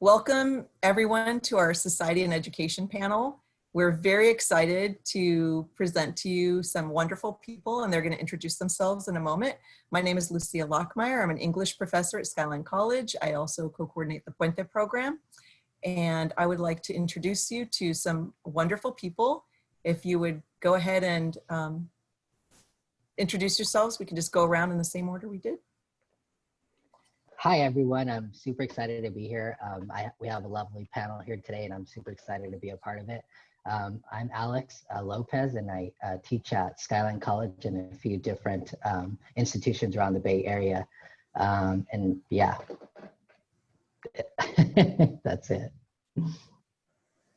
Welcome everyone to our Society and Education panel. We're very excited to present to you some wonderful people, and they're going to introduce themselves in a moment. My name is Lucia Lockmeyer. I'm an English professor at Skyline College. I also co-coordinate the Puente program, and I would like to introduce you to some wonderful people. If you would go ahead and introduce yourselves, we can just go around in the same order we did. Hi, everyone. I'm super excited to be here. We have a lovely panel here today, and I'm super excited to be a part of it. I'm Alex Lopez, and I teach at Skyline College and a few different institutions around the Bay Area. And yeah, that's it.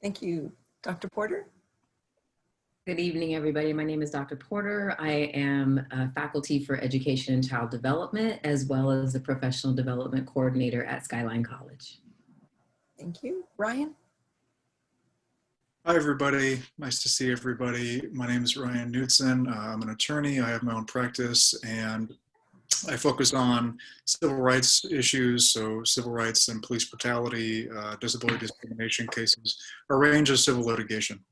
Thank you. Dr. Porter? Good evening, everybody. My name is Dr. Porter. I am a faculty for education and child development, as well as a professional development coordinator at Skyline College. Thank you. Ryan? Hi, everybody. Nice to see everybody. My name is Ryan Knutson. I'm an attorney. I have my own practice, and I focus on civil rights issues, so civil rights and police brutality, disability discrimination cases, a range of civil litigation.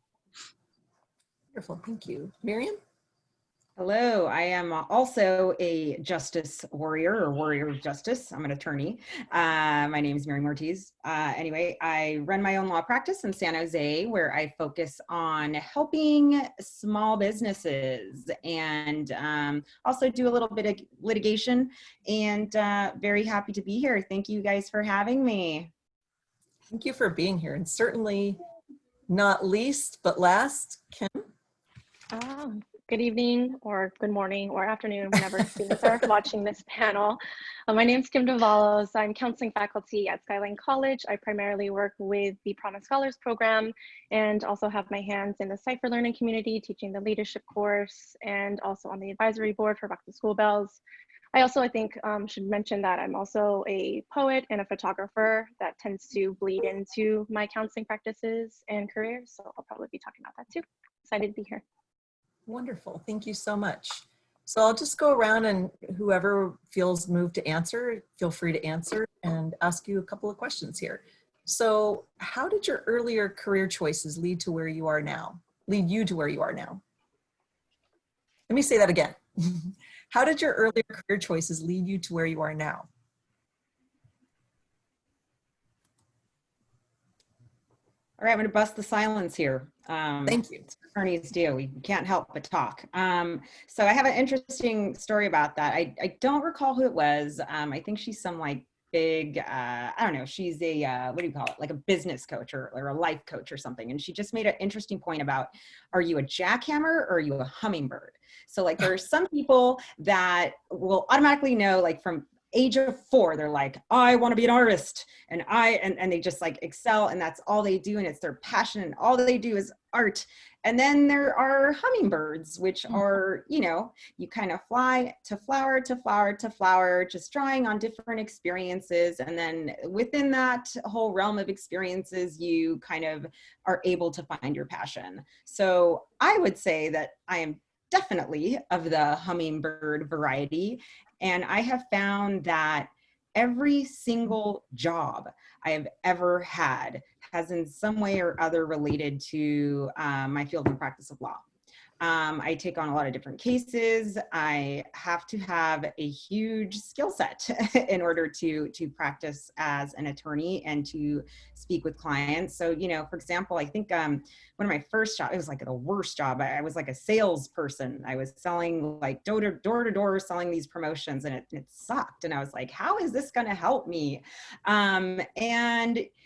Wonderful, thank you. Miriam? Hello, I am also a justice warrior or warrior of justice. I'm an attorney. My name is Miriam Ortiz. Anyway, I run my own law practice in San Jose, where I focus on helping small businesses and also do a little bit of litigation, and very happy to be here. Thank you guys for having me. Thank you for being here. And certainly not least, but last, Kim? Good evening or good morning or afternoon, whenever students are watching this panel. My name is Kim Davalos. I'm counseling faculty at Skyline College. I primarily work with the Promise Scholars program and also have my hands in the Cypher Learning Community, teaching the leadership course, and also on the advisory board for Back to School Bells. I also, I think, should mention that I'm also a poet and a photographer that tends to bleed into my counseling practices and career. So I'll probably be talking about that too. Excited to be here. Wonderful, thank you so much. So I'll just go around, and whoever feels moved to answer, feel free to answer and ask you a couple of questions here. So how did your earlier career choices lead to where you are now? Lead you to where you are now? Let me say that again. How did your earlier career choices lead you to where you are now? All right, I'm going to bust the silence here. Thank you. Attorneys do. We can't help but talk. So I have an interesting story about that. I don't recall who it was. I think she's some like big, I don't know, she's a, what do you call it? Like a business coach or a life coach or something. And she just made an interesting point about, are you a jackhammer or are you a hummingbird? So like there are some people that will automatically know, like from age of 4, they're like, I want to be an artist, and they just like excel, and that's all they do, and it's their passion, and all they do is art. And then there are hummingbirds, which are, you know, you kind of fly to flower to flower to flower, just drawing on different experiences, and then within that whole realm of experiences, you kind of are able to find your passion. So I would say that I am definitely of the hummingbird variety. And I have found that every single job I have ever had has in some way or other related to my field and practice of law. I take on a lot of different cases. I have to have a huge skill set in order to practice as an attorney and to speak with clients. So, you know, for example, I think one of my first jobs, it was like the worst job. I was like a salesperson. I was selling like door to door, selling these promotions, and it sucked. And I was like, how is this going to help me? And,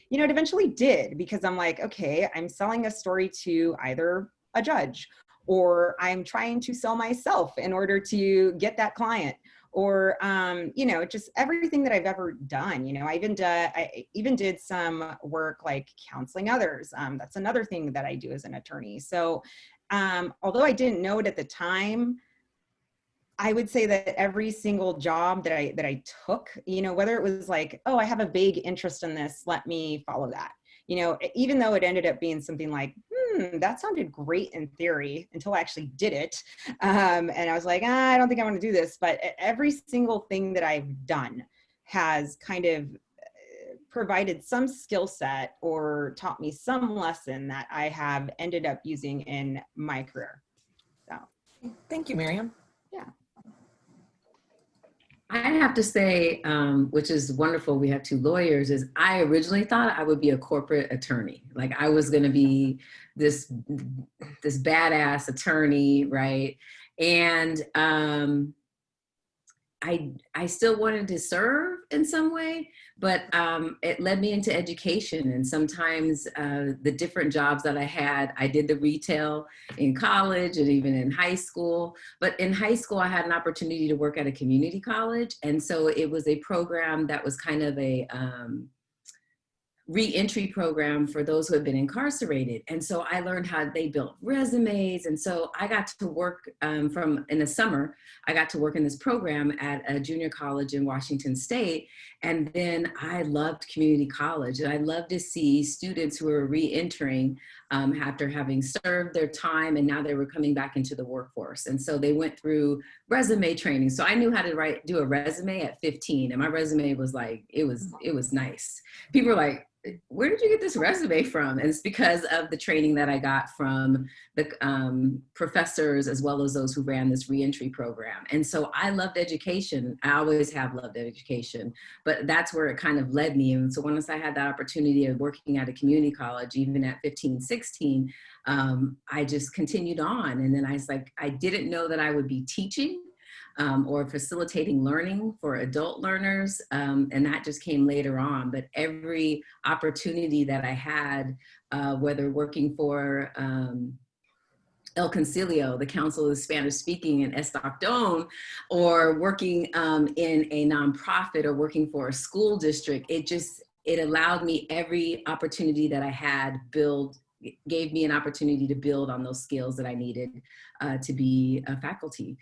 you know, it eventually did, because I'm like, okay, I'm selling a story to either a judge, or I'm trying to sell myself in order to get that client, or, you know, just everything that I've ever done. You know, I even did some work like counseling others. That's another thing that I do as an attorney. So although I didn't know it at the time, I would say that every single job that I took, you know, whether it was like, oh, I have a vague interest in this, let me follow that. You know, even though it ended up being something like, that sounded great in theory until I actually did it. And I was like, I don't think I want to do this. But every single thing that I've done has kind of provided some skill set or taught me some lesson that I have ended up using in my career. So, Thank you, Miriam. yeah. I have to say, which is wonderful, we have two lawyers, is I originally thought I would be a corporate attorney. Like I was gonna be this badass attorney, right? And I still wanted to serve in some way, but it led me into education. And sometimes the different jobs that I had, I did the retail in college and even in high school. But in high school, I had an opportunity to work at a community college. And so it was a program that was kind of a re-entry program for those who had been incarcerated. And so I learned how they built resumes. And so I got to work in the summer, I got to work in this program at a junior college in Washington State. And then I loved community college. And I loved to see students who were re-entering after having served their time, and now they were coming back into the workforce. And so they went through resume training. So I knew how to do a resume at 15, and my resume was like, it was nice. People were like, where did you get this resume from? And it's because of the training that I got from the professors, as well as those who ran this reentry program. And so I loved education. I always have loved education, but that's where it kind of led me. And so once I had that opportunity of working at a community college, even at 15, 16, I just continued on. And then I was like, I didn't know that I would be teaching or facilitating learning for adult learners. And that just came later on. But every opportunity that I had, whether working for El Concilio, the Council of Spanish Speaking in Estacton, or working in a nonprofit or working for a school district, it allowed me every opportunity that I had gave me an opportunity to build on those skills that I needed to be faculty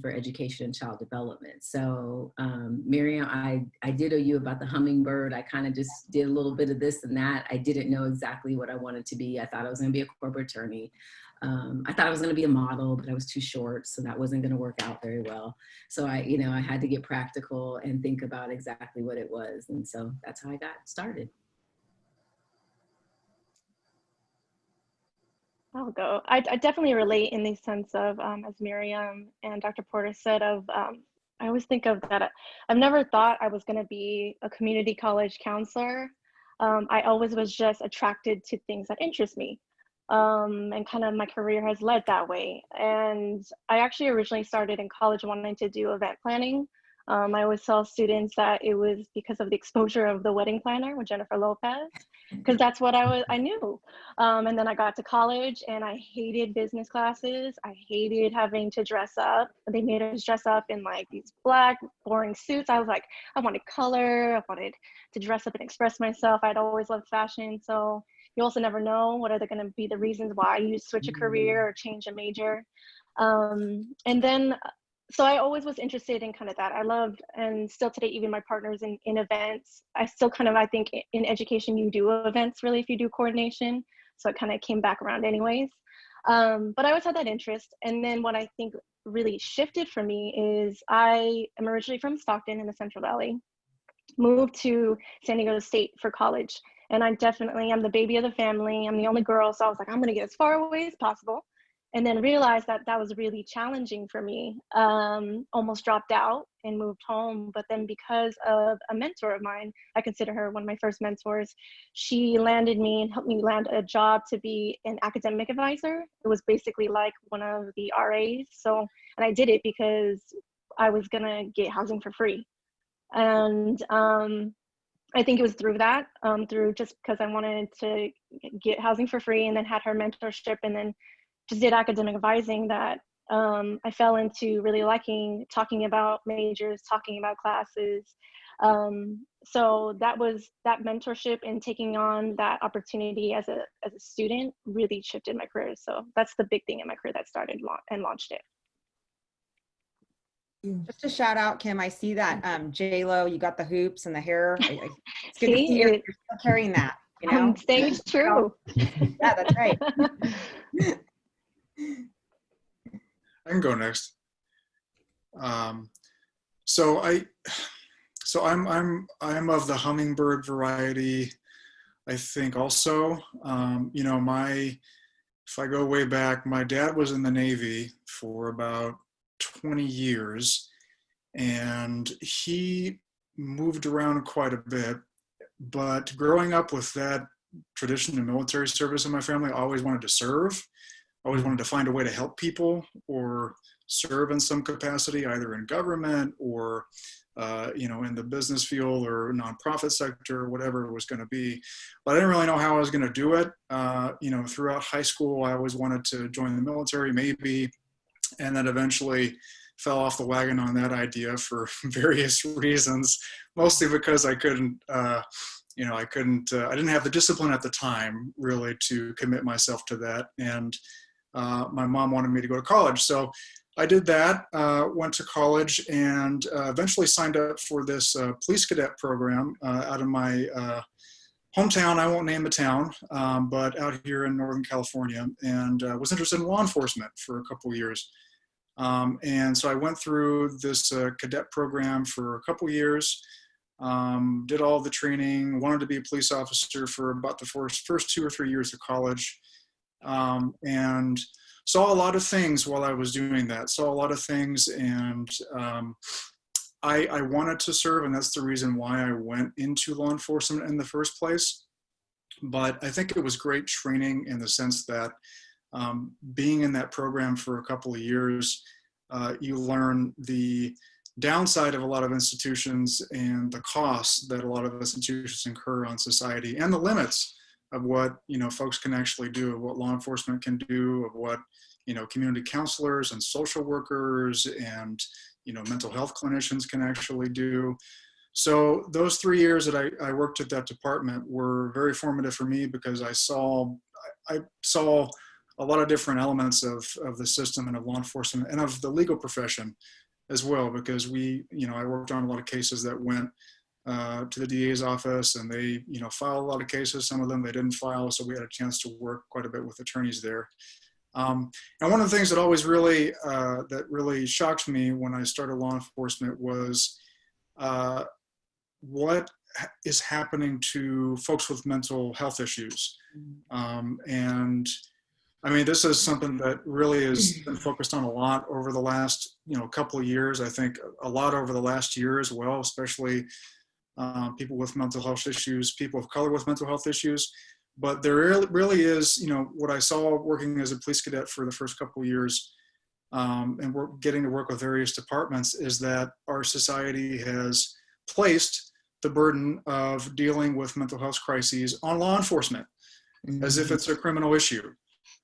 for education and child development. So Miriam, I did owe you about the hummingbird. I kind of just did a little bit of this and that. I didn't know exactly what I wanted to be. I thought I was gonna be a corporate attorney. I thought I was gonna be a model, but I was too short, so that wasn't gonna work out very well. So I had to get practical and think about exactly what it was. And so that's how I got started. I'll go. I definitely relate in the sense of, as Miriam and Dr. Porter said, I always think of that. I've never thought I was going to be a community college counselor. I always was just attracted to things that interest me. And kind of my career has led that way. And I actually originally started in college wanting to do event planning. I always tell students that it was because of the exposure of The Wedding Planner with Jennifer Lopez, because that's what I knew. And then I got to college and I hated business classes. I hated having to dress up. They made us dress up in like these black, boring suits. I was like, I wanted color. I wanted to dress up and express myself. I'd always loved fashion. So you also never know what are going to be the reasons why you switch a career or change a major. And then so I always was interested in kind of that. I loved, and still today, even my partners in events, I still kind of, I think in education, you do events really if you do coordination. So it kind of came back around anyways. But I always had that interest. And then what I think really shifted for me is I am originally from Stockton in the Central Valley, moved to San Diego State for college. And I'm the baby of the family. I'm the only girl. So I was like, I'm going to get as far away as possible. And then realized that that was really challenging for me. Almost dropped out and moved home. But then because of a mentor of mine, I consider her one of my first mentors, she landed me and helped me land a job to be an academic advisor. It was basically like one of the RAs. So, and I did it because I was gonna get housing for free. And I think it was through that, through just because I wanted to get housing for free, and then had her mentorship, and then just did academic advising, that I fell into really liking talking about majors, talking about classes. So that mentorship and taking on that opportunity as a student really shifted my career. So that's the big thing in my career that started and launched it. Just a shout out, Kim. I see that J-Lo, you got the hoops and the hair. It's good to see you're still carrying that. You know? I'm staying true. Yeah, that's right. I can go next. So So I'm of the hummingbird variety, I think also. You know, if I go way back, my dad was in the Navy for about 20 years, and he moved around quite a bit. But growing up with that tradition of military service in my family, I always wanted to serve. I always wanted to find a way to help people or serve in some capacity, either in government or you know, in the business field or nonprofit sector, or whatever it was going to be. But I didn't really know how I was going to do it. You know, throughout high school, I always wanted to join the military, maybe, and then eventually fell off the wagon on that idea for various reasons, mostly because I couldn't, you know, I didn't have the discipline at the time really to commit myself to that. And my mom wanted me to go to college. So I did that, went to college, and eventually signed up for this police cadet program out of my hometown. I won't name the town, but out here in Northern California, and was interested in law enforcement for a couple of years. And so I went through this cadet program for a couple of years, did all the training, wanted to be a police officer for about the first 2 or 3 years of college, and saw a lot of things while I was doing that, saw a lot of things, and I wanted to serve, and that's the reason why I went into law enforcement in the first place. But I think it was great training in the sense that being in that program for a couple of years, you learn the downside of a lot of institutions and the costs that a lot of institutions incur on society, and the limits of what, you know, folks can actually do, of what law enforcement can do, of what, you know, community counselors and social workers and, you know, mental health clinicians can actually do. So those 3 years that I worked at that department were very formative for me, because I saw a lot of different elements of the system and of law enforcement and of the legal profession as well, because you know, I worked on a lot of cases that went to the DA's office, and they, you know, filed a lot of cases. Some of them they didn't file, so we had a chance to work quite a bit with attorneys there. And one of the things that always really that really shocked me when I started law enforcement was what is happening to folks with mental health issues. And I mean, this is something that really has been focused on a lot over the last, you know, couple of years. I think a lot over the last year as well, especially people with mental health issues, people of color with mental health issues. But there really is, you know, what I saw working as a police cadet for the first couple of years, and we're getting to work with various departments, is that our society has placed the burden of dealing with mental health crises on law enforcement, as if it's a criminal issue.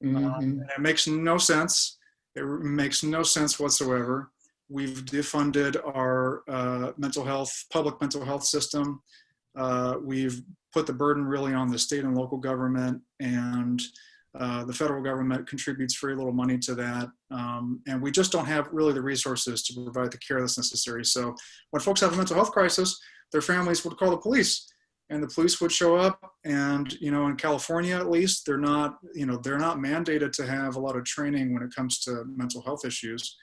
And it makes no sense. It makes no sense whatsoever. We've defunded our public mental health system. We've put the burden really on the state and local government, and the federal government contributes very little money to that. And we just don't have really the resources to provide the care that's necessary. So when folks have a mental health crisis, their families would call the police, and the police would show up. And, you know, in California, at least, they're not mandated to have a lot of training when it comes to mental health issues.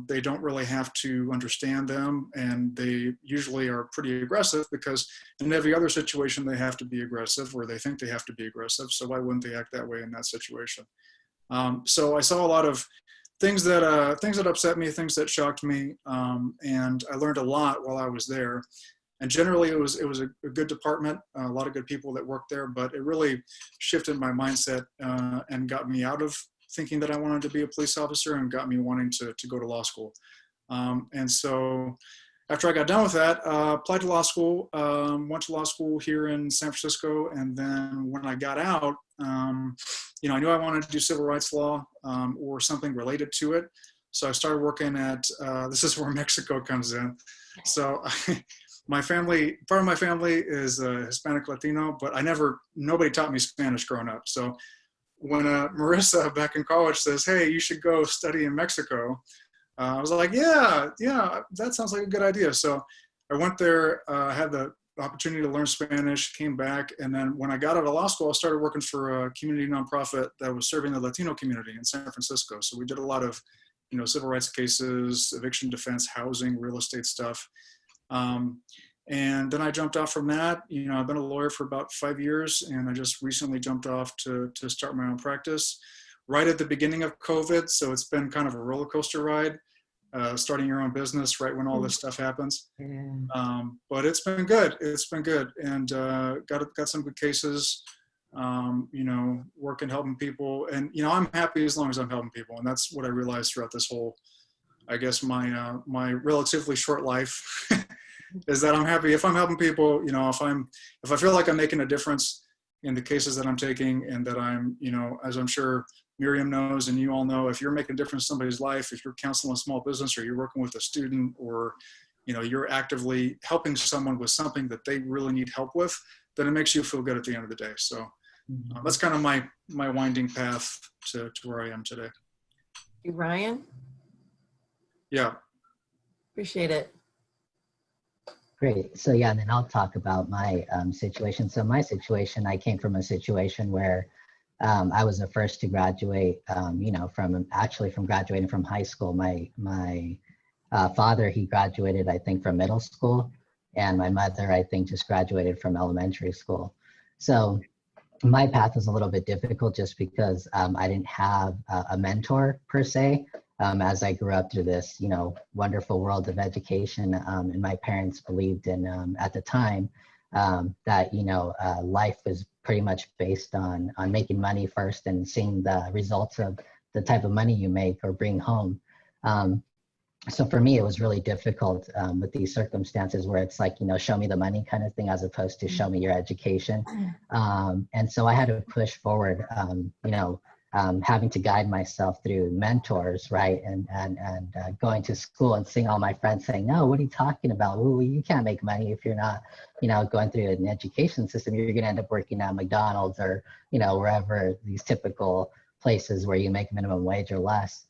They don't really have to understand them, and they usually are pretty aggressive, because in every other situation they have to be aggressive, or they think they have to be aggressive. So why wouldn't they act that way in that situation? So I saw a lot of things that upset me, things that shocked me, and I learned a lot while I was there. And generally, it was a good department, a lot of good people that worked there, but it really shifted my mindset and got me out of thinking that I wanted to be a police officer, and got me wanting to go to law school. And so after I got done with that, applied to law school, went to law school here in San Francisco. And then when I got out, you know, I knew I wanted to do civil rights law or something related to it. So I started working at, this is where Mexico comes in. So part of my family is Hispanic Latino, but nobody taught me Spanish growing up. So when Marissa back in college says, "Hey, you should go study in Mexico," I was like, yeah, that sounds like a good idea. So I went there, had the opportunity to learn Spanish, came back. And then when I got out of law school, I started working for a community nonprofit that was serving the Latino community in San Francisco. So we did a lot of, you know, civil rights cases, eviction defense, housing, real estate stuff. And then I jumped off from that. You know, I've been a lawyer for about 5 years, and I just recently jumped off to start my own practice right at the beginning of COVID. So it's been kind of a roller coaster ride, starting your own business right when all this stuff happens. Yeah. But it's been good. It's been good, and got some good cases. You know, working, helping people, and you know, I'm happy as long as I'm helping people, and that's what I realized throughout this whole, I guess, my relatively short life. Is that I'm happy if I'm helping people. You know, if I feel like I'm making a difference in the cases that I'm taking, and that I'm, you know, as I'm sure Miriam knows and you all know, if you're making a difference in somebody's life, if you're counseling a small business, or you're working with a student, or you know, you're actively helping someone with something that they really need help with, then it makes you feel good at the end of the day. So that's kind of my winding path to where I am today. You, Ryan? Yeah. Appreciate it. Great. So yeah, then I'll talk about my situation. So my situation, I came from a situation where I was the first to graduate, you know, from graduating from high school. My father, he graduated, I think, from middle school, and my mother, I think, just graduated from elementary school. So my path was a little bit difficult just because I didn't have a mentor per se. As I grew up through this, you know, wonderful world of education, and my parents believed in, at the time, that, you know, life was pretty much based on making money first and seeing the results of the type of money you make or bring home. So for me, it was really difficult with these circumstances where it's like, you know, show me the money kind of thing, as opposed to show me your education. And so I had to push forward, you know, having to guide myself through mentors, right? And going to school and seeing all my friends saying, no, what are you talking about? Ooh, you can't make money if you're not, you know, going through an education system. You're going to end up working at McDonald's or, you know, wherever, these typical places where you make minimum wage or less.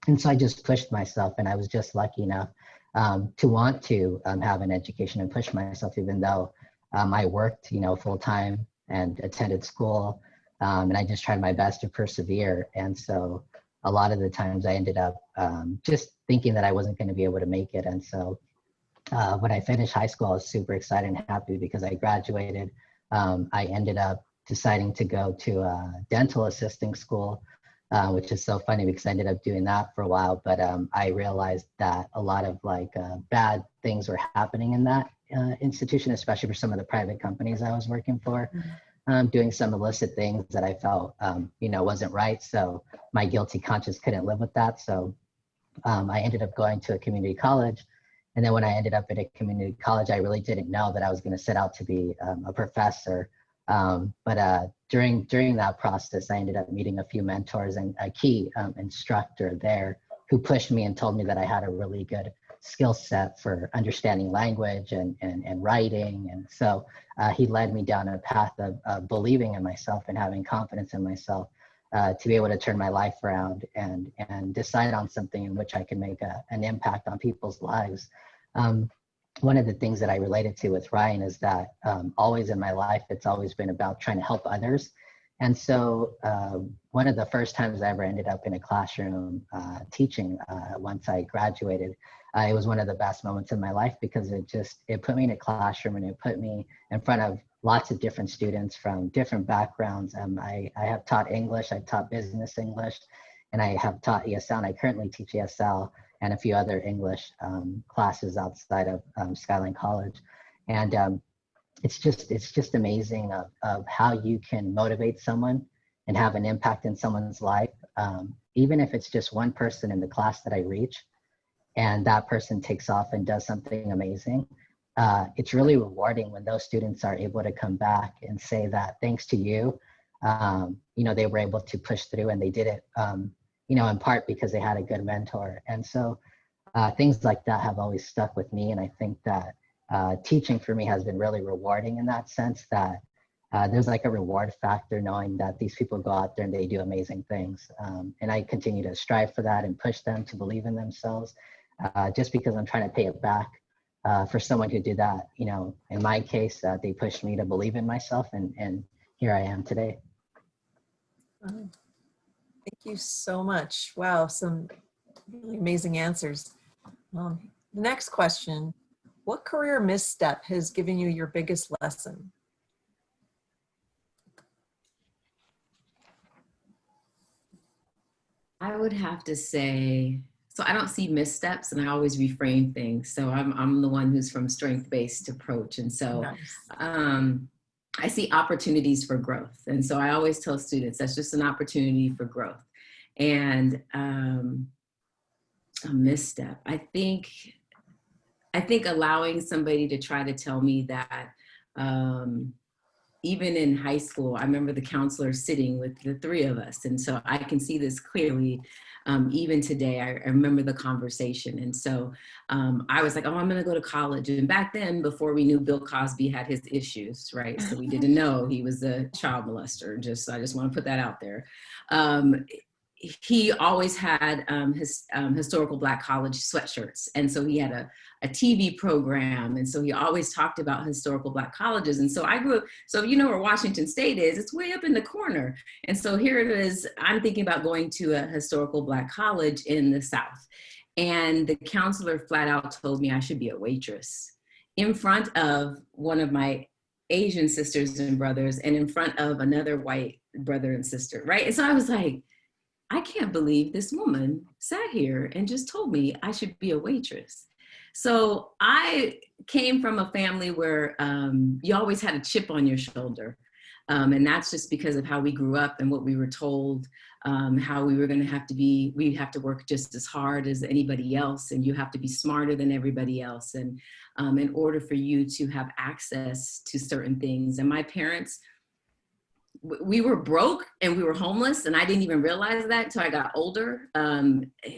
And so I just pushed myself, and I was just lucky enough to want to have an education and push myself, even though I worked, you know, full time and attended school. And I just tried my best to persevere. And so a lot of the times I ended up just thinking that I wasn't going to be able to make it. And so when I finished high school, I was super excited and happy because I graduated. I ended up deciding to go to a dental assisting school, which is so funny because I ended up doing that for a while. But I realized that a lot of bad things were happening in that institution, especially for some of the private companies I was working for. Doing some illicit things that I felt, you know, wasn't right. So my guilty conscience couldn't live with that. So I ended up going to a community college. And then when I ended up at a community college, I really didn't know that I was going to set out to be a professor. But during that process, I ended up meeting a few mentors and a key instructor there who pushed me and told me that I had a really good skill set for understanding language and writing. And so he led me down a path of believing in myself and having confidence in myself to be able to turn my life around and decide on something in which I can make an impact on people's lives. One of the things that I related to with Ryan is that always in my life, it's always been about trying to help others. And so one of the first times I ever ended up in a classroom teaching once I graduated, it was one of the best moments in my life because it put me in a classroom and it put me in front of lots of different students from different backgrounds. I have taught English, I've taught business English, and I have taught ESL, and I currently teach ESL and a few other English classes outside of Skyline College. And it's just amazing of how you can motivate someone and have an impact in someone's life, even if it's just one person in the class that I reach and that person takes off and does something amazing. It's really rewarding when those students are able to come back and say that thanks to you, you know, they were able to push through, and they did it, you know, in part because they had a good mentor. And so things like that have always stuck with me. And I think that teaching for me has been really rewarding in that sense, that there's like a reward factor knowing that these people go out there and they do amazing things. And I continue to strive for that and push them to believe in themselves, just because I'm trying to pay it back for someone who did that. You know, in my case, they pushed me to believe in myself, and here I am today. Thank you so much. Wow, some really amazing answers. The next question, What career misstep has given you your biggest lesson? I would have to say, so I don't see missteps, and I always reframe things. So I'm the one who's from strength-based approach. And so Nice. I see opportunities for growth. And so I always tell students that's just an opportunity for growth. And a misstep, I think allowing somebody to try to tell me that, even in high school, I remember the counselor sitting with the three of us. And so I can see this clearly. Even today, I remember the conversation. And so I was like, oh, I'm going to go to college. And back then, before we knew Bill Cosby had his issues, right? So we didn't know he was a child molester. I just want to put that out there. He always had his historical Black college sweatshirts. And so he had a TV program. And so he always talked about historical Black colleges. And so I grew up, so you know where Washington State is, it's way up in the corner. And so here it is, I'm thinking about going to a historical Black college in the South. And the counselor flat out told me I should be a waitress in front of one of my Asian sisters and brothers and in front of another white brother and sister, right? And so I was like, I can't believe this woman sat here and just told me I should be a waitress. So I came from a family where you always had a chip on your shoulder. And that's just because of how we grew up and what we were told, how we were going to have to be, we have to work just as hard as anybody else, and you have to be smarter than everybody else. And in order for you to have access to certain things. And my parents, we were broke and we were homeless, and I didn't even realize that until I got older.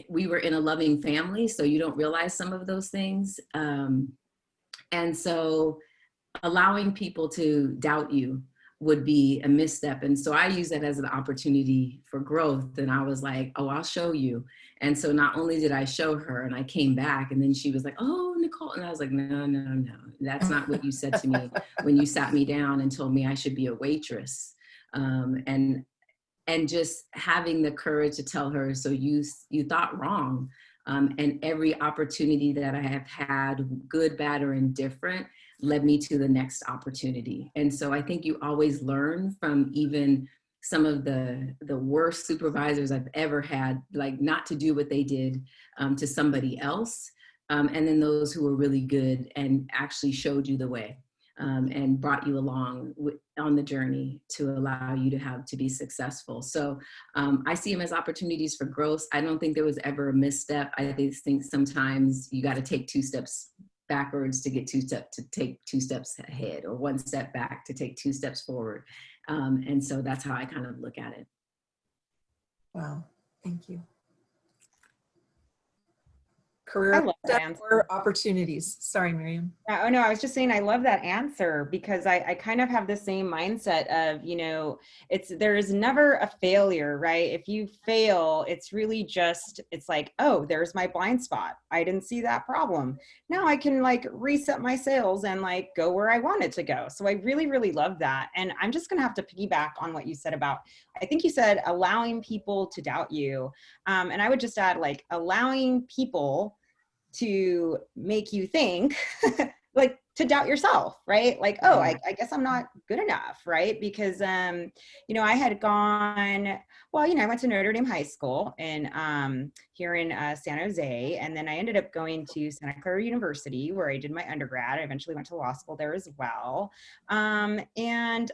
We were in a loving family, so you don't realize some of those things. And so allowing people to doubt you would be a misstep. And so I use that as an opportunity for growth. And I was like, oh, I'll show you. And so not only did I show her, and I came back, and then she was like, oh, Nicole. And I was like, no, that's not what you said to me when you sat me down and told me I should be a waitress. And just having the courage to tell her, so you thought wrong. And every opportunity that I have had, good, bad, or indifferent, led me to the next opportunity. And so I think you always learn from even some of the worst supervisors I've ever had, like not to do what they did to somebody else. And then those who were really good and actually showed you the way. And brought you along on the journey to allow you to be successful. So I see them as opportunities for growth. I don't think there was ever a misstep. I think sometimes you got to take 2 steps backwards to take 2 steps ahead, or 1 step back to take 2 steps forward. And so that's how I kind of look at it. Wow, thank you. I Career love that step answer. or opportunities. Sorry, Miriam. Oh no, I was just saying I love that answer, because I kind of have the same mindset of, there is never a failure, right? If you fail, it's really just, it's like, oh, there's my blind spot. I didn't see that problem. Now I can like reset my sails and like go where I want it to go. So I really, really love that. And I'm just going to have to piggyback on what you said about, I think you said allowing people to doubt you. And I would just add like allowing people to make you think, like to doubt yourself, right? Like, oh, I guess I'm not good enough, right? Because, I had gone, I went to Notre Dame High School here in San Jose. And then I ended up going to Santa Clara University, where I did my undergrad. I eventually went to law school there as well. And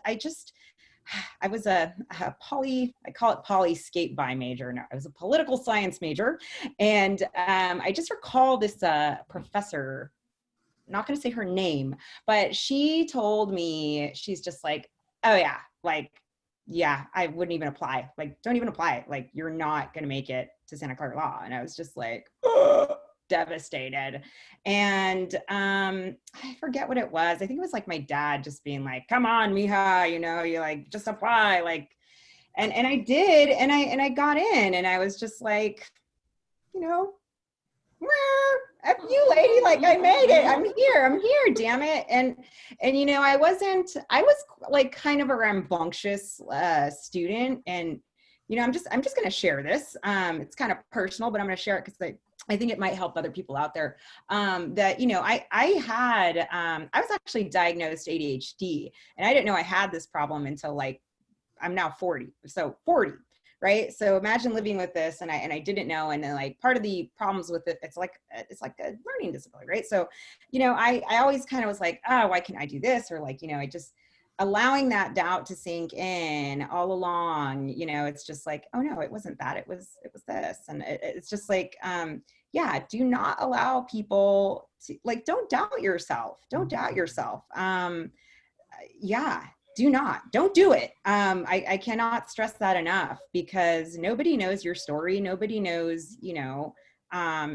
I was a I call it poly skate by major. No, I was a political science major. And I just recall this professor, I'm not going to say her name, but she told me, she's just like, oh yeah, like, yeah, I wouldn't even apply. Like, don't even apply. Like, you're not going to make it to Santa Clara Law. And I was just like, oh, devastated. And I forget what it was. I think it was like my dad just being like, come on, mija, you like just apply, like, and I did, and I got in, and I was just like, F you, lady, like I made it. I'm here, damn it. And I was like kind of a rambunctious student, and I'm just going to share this. It's kind of personal, but I'm going to share it because I think it might help other people out there, that, you know, I was actually diagnosed ADHD, and I didn't know I had this problem until like, I'm now 40. So 40, right? So imagine living with this, and I didn't know. And then like part of the problems with it, it's like a learning disability, right? So, you know, I always kind of was like, oh, why can't I do this? Or like, you know, I just, allowing that doubt to sink in all along, you know, it's just like, oh no, it wasn't that, it was this. And it's just like, yeah, do not allow people to, like, don't doubt yourself. Don't doubt yourself. Yeah, don't do it. I cannot stress that enough, because nobody knows your story. Nobody knows, you know,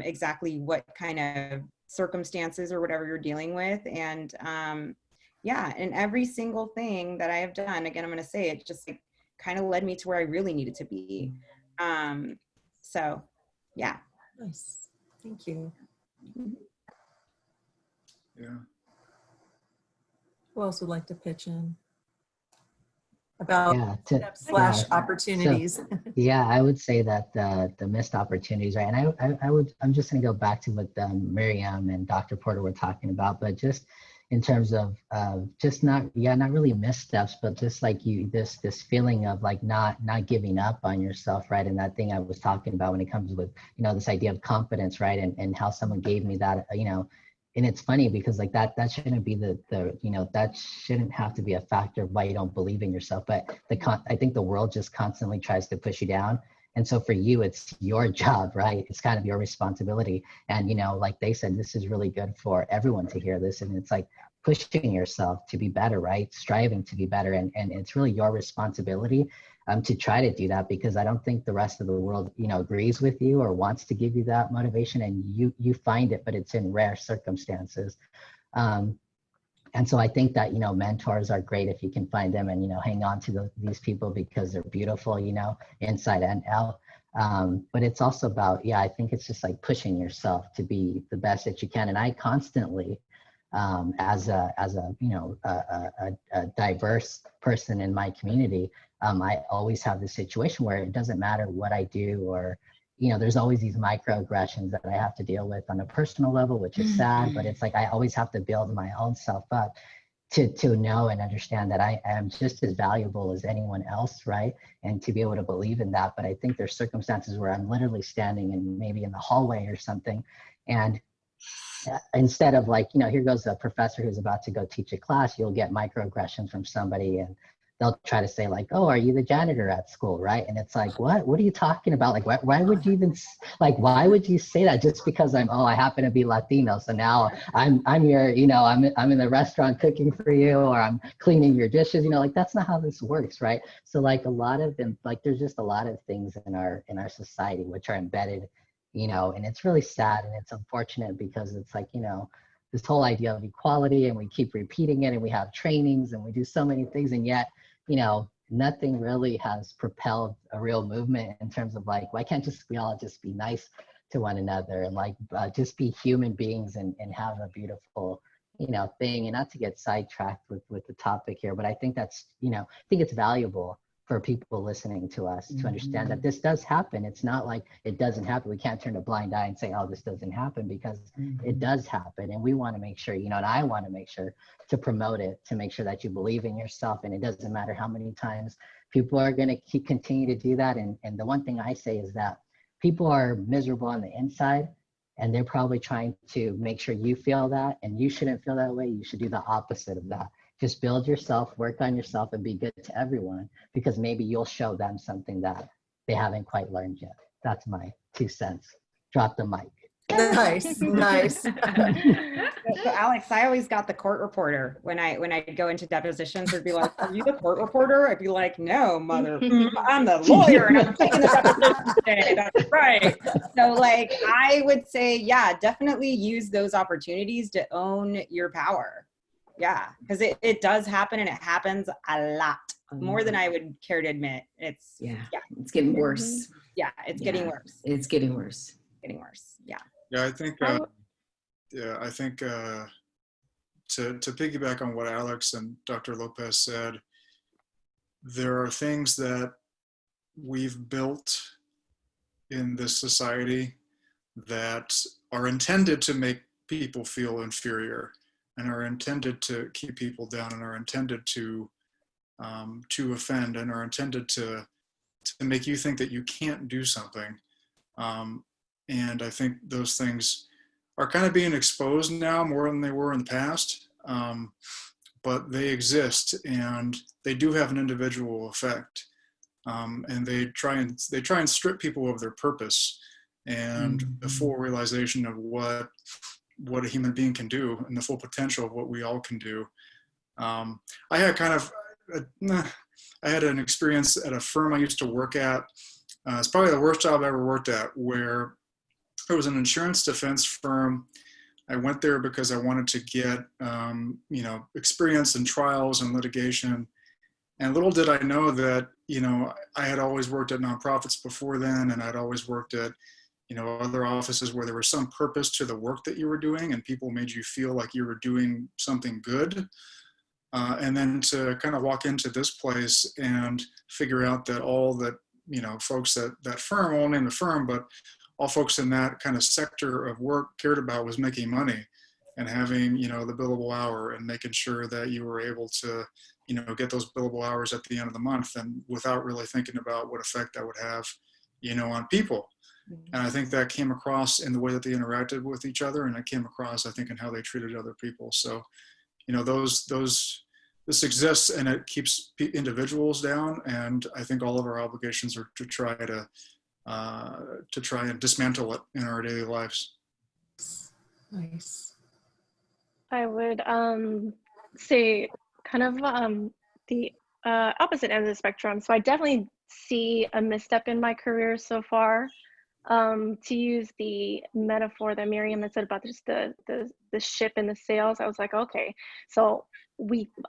exactly what kind of circumstances or whatever you're dealing with. And, yeah, and every single thing that I have done, again, I'm going to say it, just like kind of led me to where I really needed to be. So yeah. Nice. Thank you. Yeah. Who else would like to pitch in about Yeah, steps / opportunities? So, yeah, I would say that the missed opportunities, right? And I'm just going to go back to what Miriam and Dr. Porter were talking about, but just in terms of just not really missteps, but just like this feeling of like not giving up on yourself, right? And that thing I was talking about when it comes with, you know, this idea of confidence, right? And how someone gave me that, you know. And it's funny because like that shouldn't be the you know, that shouldn't have to be a factor of why you don't believe in yourself. But I think the world just constantly tries to push you down. And so for you, it's your job, right? It's kind of your responsibility. And, you know, like they said, this is really good for everyone to hear this. And it's like pushing yourself to be better, right? Striving to be better. And it's really your responsibility to try to do that, because I don't think the rest of the world, you know, agrees with you or wants to give you that motivation, and you find it, but it's in rare circumstances. And so I think that, you know, mentors are great if you can find them, and, you know, hang on to these people because they're beautiful, you know, inside and out. But it's also about, yeah, I think it's just like pushing yourself to be the best that you can. And I constantly, as a you know, a diverse person in my community, I always have this situation where it doesn't matter what I do, or, you know, there's always these microaggressions that I have to deal with on a personal level, which is sad, but it's like I always have to build my own self up to know and understand that I am just as valuable as anyone else, right? And to be able to believe in that. But I think there's circumstances where I'm literally standing in maybe in the hallway or something, and instead of like, you know, here goes a professor who's about to go teach a class, you'll get microaggressions from somebody, and they'll try to say like, oh, are you the janitor at school, right? And it's like, what are you talking about? Like, why would you even, like, why would you say that just because I happen to be Latino, so now I'm your, you know, I'm in the restaurant cooking for you, or I'm cleaning your dishes, you know, like that's not how this works, right? So like a lot of them, like there's just a lot of things in our society which are embedded, you know, and it's really sad and it's unfortunate, because it's like, you know, this whole idea of equality, and we keep repeating it, and we have trainings and we do so many things, and yet, you know, nothing really has propelled a real movement in terms of like, why can't we all just be nice to one another, and like just be human beings and have a beautiful, you know, thing. And not to get sidetracked with the topic here, but I think that's, you know, I think it's valuable for people listening to us to understand that this does happen. It's not like it doesn't happen. We can't turn a blind eye and say, oh, this doesn't happen, because it does happen. And we want to make sure, you know, and I want to make sure to promote it, to make sure that you believe in yourself. And it doesn't matter how many times people are going to continue to do that. And the one thing I say is that people are miserable on the inside, and they're probably trying to make sure you feel that, and you shouldn't feel that way. You should do the opposite of that. Just build yourself, work on yourself, and be good to everyone, because maybe you'll show them something that they haven't quite learned yet. That's my 2 cents. Drop the mic. Nice, nice. So Alex, I always got the court reporter when I go into depositions. They'd be like, "Are you the court reporter?" I'd be like, "No, mother, I'm the lawyer, and I'm taking the deposition today." That's right. So, like, I would say, yeah, definitely use those opportunities to own your power. Yeah, because it does happen, and it happens a lot more than I would care to admit. It's it's getting worse. Yeah, it's getting worse. It's getting worse. Getting worse. Yeah. Yeah, I think. To piggyback on what Alex and Dr. Lopez said, there are things that we've built in this society that are intended to make people feel inferior and are intended to keep people down and are intended to offend and are intended to make you think that you can't do something. And I think those things are kind of being exposed now more than they were in the past. But they exist and they do have an individual effect. And they try and strip people of their purpose and the full realization of what a human being can do and the full potential of what we all can do. I had an experience at a firm I used to work at. It's probably the worst job I ever worked at, where it was an insurance defense firm. I went there because I wanted to get, experience in trials and litigation. And little did I know that, I had always worked at nonprofits before then, and I'd always worked at, other offices where there was some purpose to the work that you were doing and people made you feel like you were doing something good. And then to kind of walk into this place and figure out that all that, folks at that firm, I won't name the firm, but all folks in that kind of sector of work cared about was making money and having, the billable hour and making sure that you were able to, get those billable hours at the end of the month, and without really thinking about what effect that would have, on people. And I think that came across in the way that they interacted with each other, and it came across, I think, in how they treated other people. So, this exists and it keeps individuals down, and I think all of our obligations are to try and dismantle it in our daily lives. Nice. I would say kind of the opposite end of the spectrum. So I definitely see a misstep in my career so far. To use the metaphor that Miriam had said about just the ship and the sails, I was like, okay, so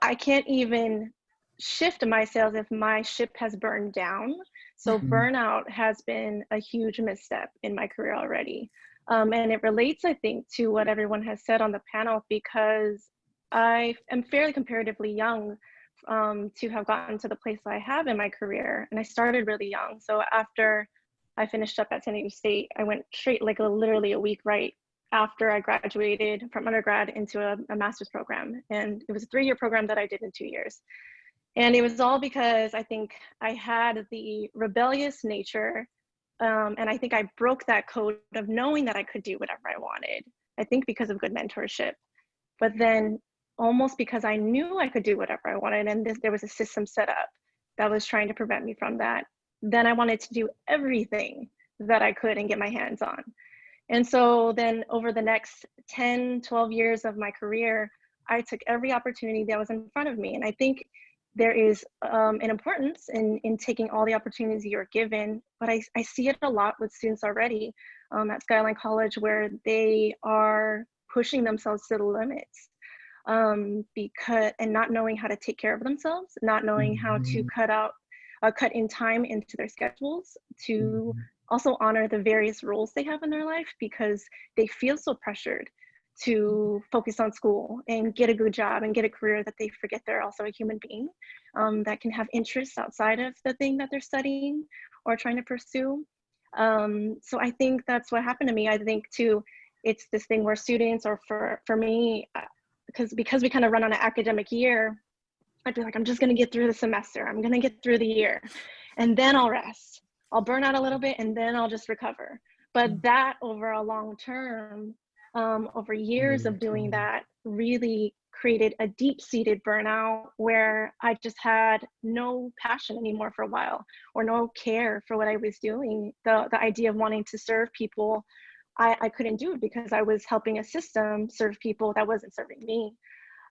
I can't even shift my sails if my ship has burned down. So burnout has been a huge misstep in my career already. And it relates, I think, to what everyone has said on the panel, because I am fairly comparatively young to have gotten to the place I have in my career. And I started really young. So after I finished up at San Diego State, I went straight, like literally a week right after I graduated from undergrad into a master's program. And it was a 3-year program that I did in 2 years. And it was all because I think I had the rebellious nature. And I think I broke that code of knowing that I could do whatever I wanted. I think because of good mentorship. But then almost because I knew I could do whatever I wanted, and there was a system set up that was trying to prevent me from that, then I wanted to do everything that I could and get my hands on. And so then over the next 10, 12 years of my career, I took every opportunity that was in front of me. And I think there is an importance in taking all the opportunities you're given, but I see it a lot with students already at Skyline College, where they are pushing themselves to the limits and not knowing how to take care of themselves, not knowing how to cut in time into their schedules to also honor the various roles they have in their life, because they feel so pressured to focus on school and get a good job and get a career that they forget they're also a human being that can have interests outside of the thing that they're studying or trying to pursue. So I think that's what happened to me. I think too, it's this thing where students, or for me, because we kind of run on an academic year, I'd be like, I'm just gonna get through the semester. I'm gonna get through the year, and then I'll rest. I'll burn out a little bit, and then I'll just recover. But that over a long term, over years of doing that, really created a deep-seated burnout where I just had no passion anymore for a while, or no care for what I was doing. The idea of wanting to serve people, I couldn't do it because I was helping a system serve people that wasn't serving me.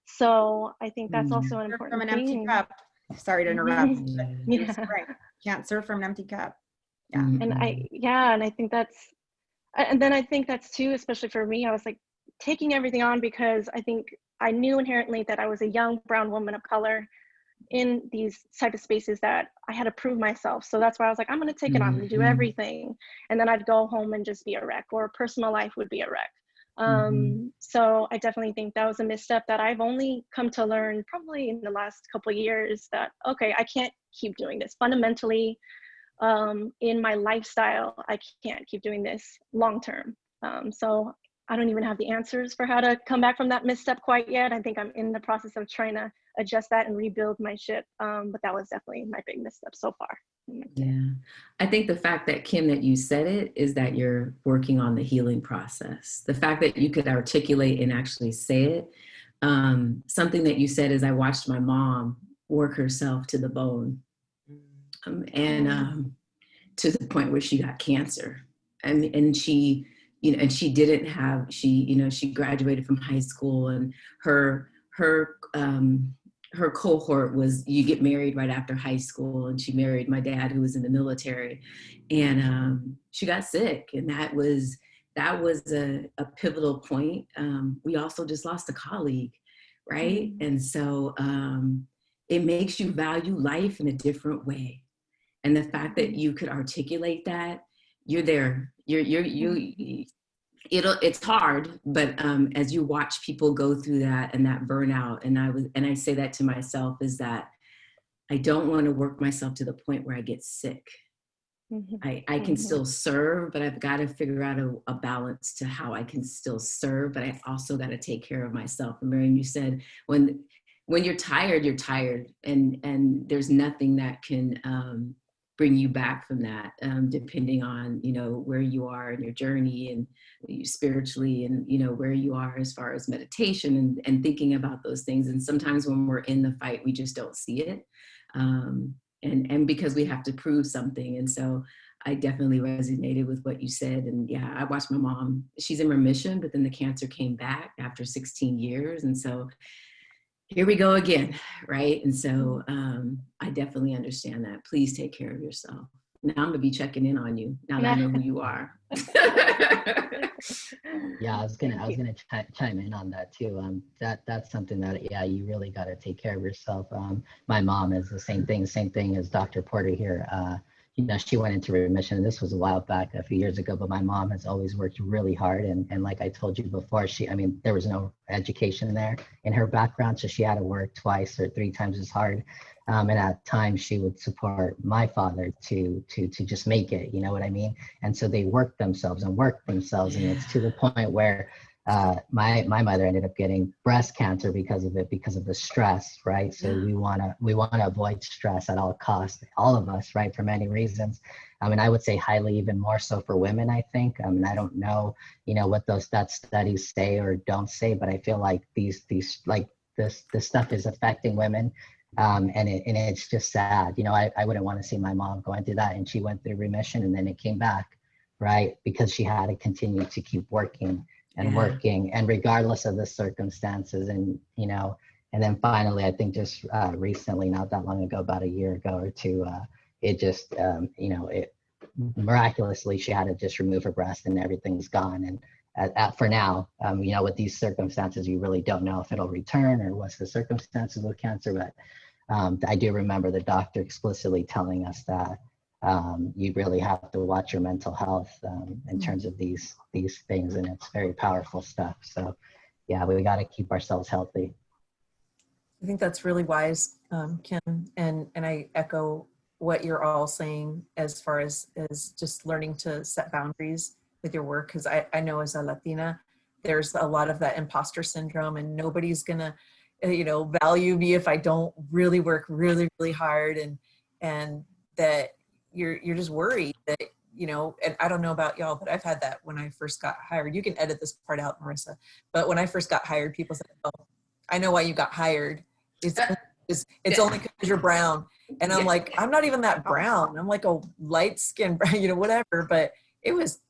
So I think that's also an important from an thing. empty cup. Sorry to interrupt. Yeah. Right. Can't serve from an empty cup. Yeah. And I think that's, and then I think that's too, especially for me, I was like taking everything on because I think I knew inherently that I was a young brown woman of color in these type of spaces that I had to prove myself. So that's why I was like, I'm going to take it on and do everything. And then I'd go home and just be a wreck, or personal life would be a wreck. So I definitely think that was a misstep that I've only come to learn probably in the last couple of years, that, okay, I can't keep doing this. Fundamentally, in my lifestyle, I can't keep doing this long term. So I don't even have the answers for how to come back from that misstep quite yet. I think I'm in the process of trying to adjust that and rebuild my ship. But that was definitely my big misstep so far. Yeah. I think the fact that, Kim, that you said it is that you're working on the healing process. The fact that you could articulate and actually say it. Something that you said is, I watched my mom work herself to the bone. To the point where she got cancer. And she, and she didn't have, she graduated from high school, and her cohort was, you get married right after high school, and she married my dad, who was in the military, and she got sick, and that was a pivotal point. We also just lost a colleague, right? Mm-hmm. And so it makes you value life in a different way. And the fact that you could articulate that, you're there. It's hard, but as you watch people go through that and that burnout, and I say that to myself, is that I don't want to work myself to the point where I get sick. I can still serve, but I've got to figure out a balance to how I can still serve, but I also got to take care of myself. And Miriam, you said, when you're tired, and there's nothing that can bring you back from that, depending on, where you are in your journey, and spiritually, and, where you are as far as meditation and thinking about those things. And sometimes when we're in the fight, we just don't see it. And because we have to prove something. And so I definitely resonated with what you said. And yeah, I watched my mom, she's in remission, but then the cancer came back after 16 years. And so here we go again, right? And so I definitely understand that. Please take care of yourself. Now I'm gonna be checking in on you, now that I know who you are. Yeah, I was gonna chime in on that too. That's something that, yeah, you really got to take care of yourself. My mom is the same thing as Dr. Porter here. She went into remission, and this was a while back, a few years ago, but my mom has always worked really hard. And like I told you before, there was no education there in her background, so she had to work 2 or 3 times as hard. And at times she would support my father to just make it, you know what I mean? And so they worked themselves, and it's to the point where my mother ended up getting breast cancer because of it, because of the stress, right? So we want to avoid stress at all costs, all of us, right, for many reasons. I would say highly, even more so for women, I think. I don't know, what that studies say or don't say, but I feel like this stuff is affecting women. And it's just sad. I wouldn't want to see my mom going through that, and she went through remission, and then it came back, right? Because she had to continue to keep working and working, and regardless of the circumstances. And and then finally, I think just recently, not that long ago, about a year ago or two, it just it miraculously, she had to just remove her breast, and everything's gone. And for now, with these circumstances, you really don't know if it'll return or what's the circumstances with cancer. But I do remember the doctor explicitly telling us that you really have to watch your mental health in terms of these things, and it's very powerful stuff. So yeah, we got to keep ourselves healthy. I think that's really wise, Kim, and I echo what you're all saying as far as just learning to set boundaries with your work, because I know as a Latina, there's a lot of that imposter syndrome, and nobody's gonna value me if I don't really work really, really hard, and that you're just worried that, and I don't know about y'all, but I've had that when I first got hired. You can edit this part out, Marissa, but when I first got hired, people said, "Oh, I know why you got hired. It's only because you're brown." And I'm like, I'm not even that brown. I'm like a light skinned brown, whatever. But it was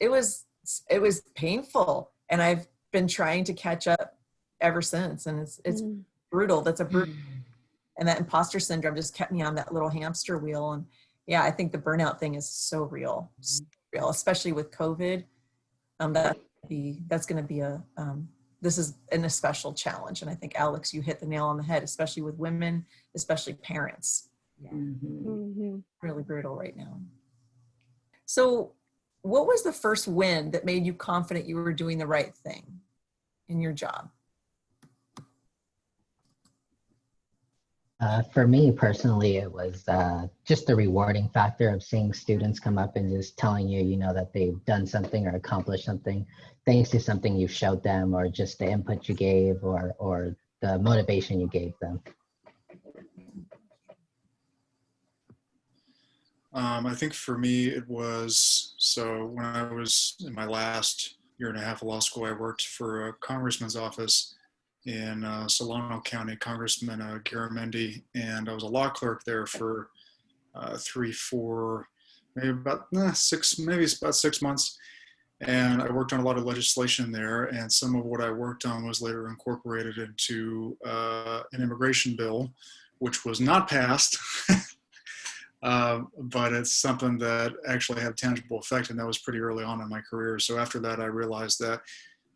painful, and I've been trying to catch up ever since. And it's brutal. That's a brutal. And that imposter syndrome just kept me on that little hamster wheel. And yeah, I think the burnout thing is so real, especially with COVID. That's going to be this is an especial challenge. And I think, Alex, you hit the nail on the head, especially with women, especially parents. Really brutal right now. So what was the first win that made you confident you were doing the right thing in your job? For me personally, it was just the rewarding factor of seeing students come up and just telling you, you know, that they've done something or accomplished something thanks to something you showed them, or just the input you gave, or the motivation you gave them. I think for me it was, so when I was in my last year and a half of law school, I worked for a congressman's office in Solano County, Congressman Garamendi, and I was a law clerk there for 3, 4, maybe about 6 months. And I worked on a lot of legislation there, and some of what I worked on was later incorporated into an immigration bill, which was not passed. But it's something that actually had tangible effect, and that was pretty early on in my career. So after that, I realized that,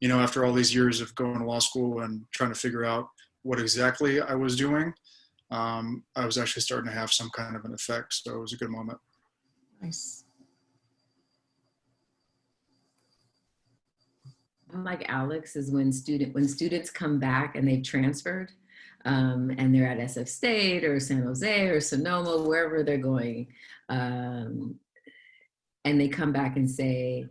you know, after all these years of going to law school and trying to figure out what exactly I was doing, I was actually starting to have some kind of an effect. So it was a good moment. Nice. Like Alex is when students come back and they've transferred, and they're at SF State or San Jose or Sonoma, wherever they're going, and they come back and say,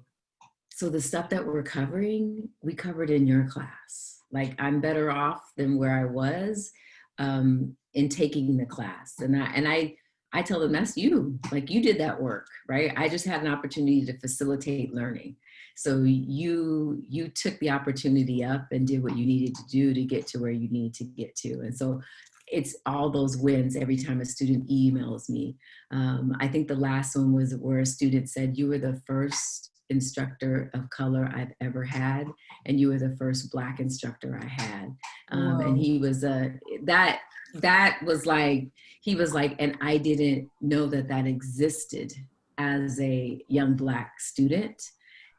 so the stuff that we're covering, we covered in your class. Like, I'm better off than where I was in taking the class. And I tell them, that's you. Like, you did that work, right? I just had an opportunity to facilitate learning. So you took the opportunity up and did what you needed to do to get to where you need to get to. And so it's all those wins every time a student emails me. I think the last one was where a student said, you were the first instructor of color I've ever had, and you were the first Black instructor I had. And he was that was like, he was like, and I didn't know that existed as a young Black student.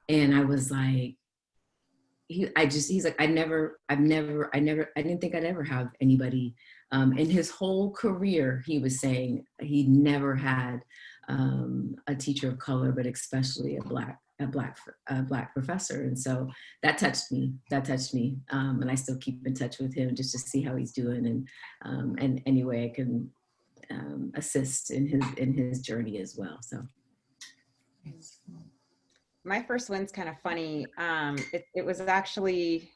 And I was like, he's like, I didn't think I'd ever have anybody. In his whole career, he was saying he never had a teacher of color, but especially a black professor. And so that touched me. And I still keep in touch with him just to see how he's doing, and any way I can assist in his journey as well. So. My first win's kind of funny. It was actually,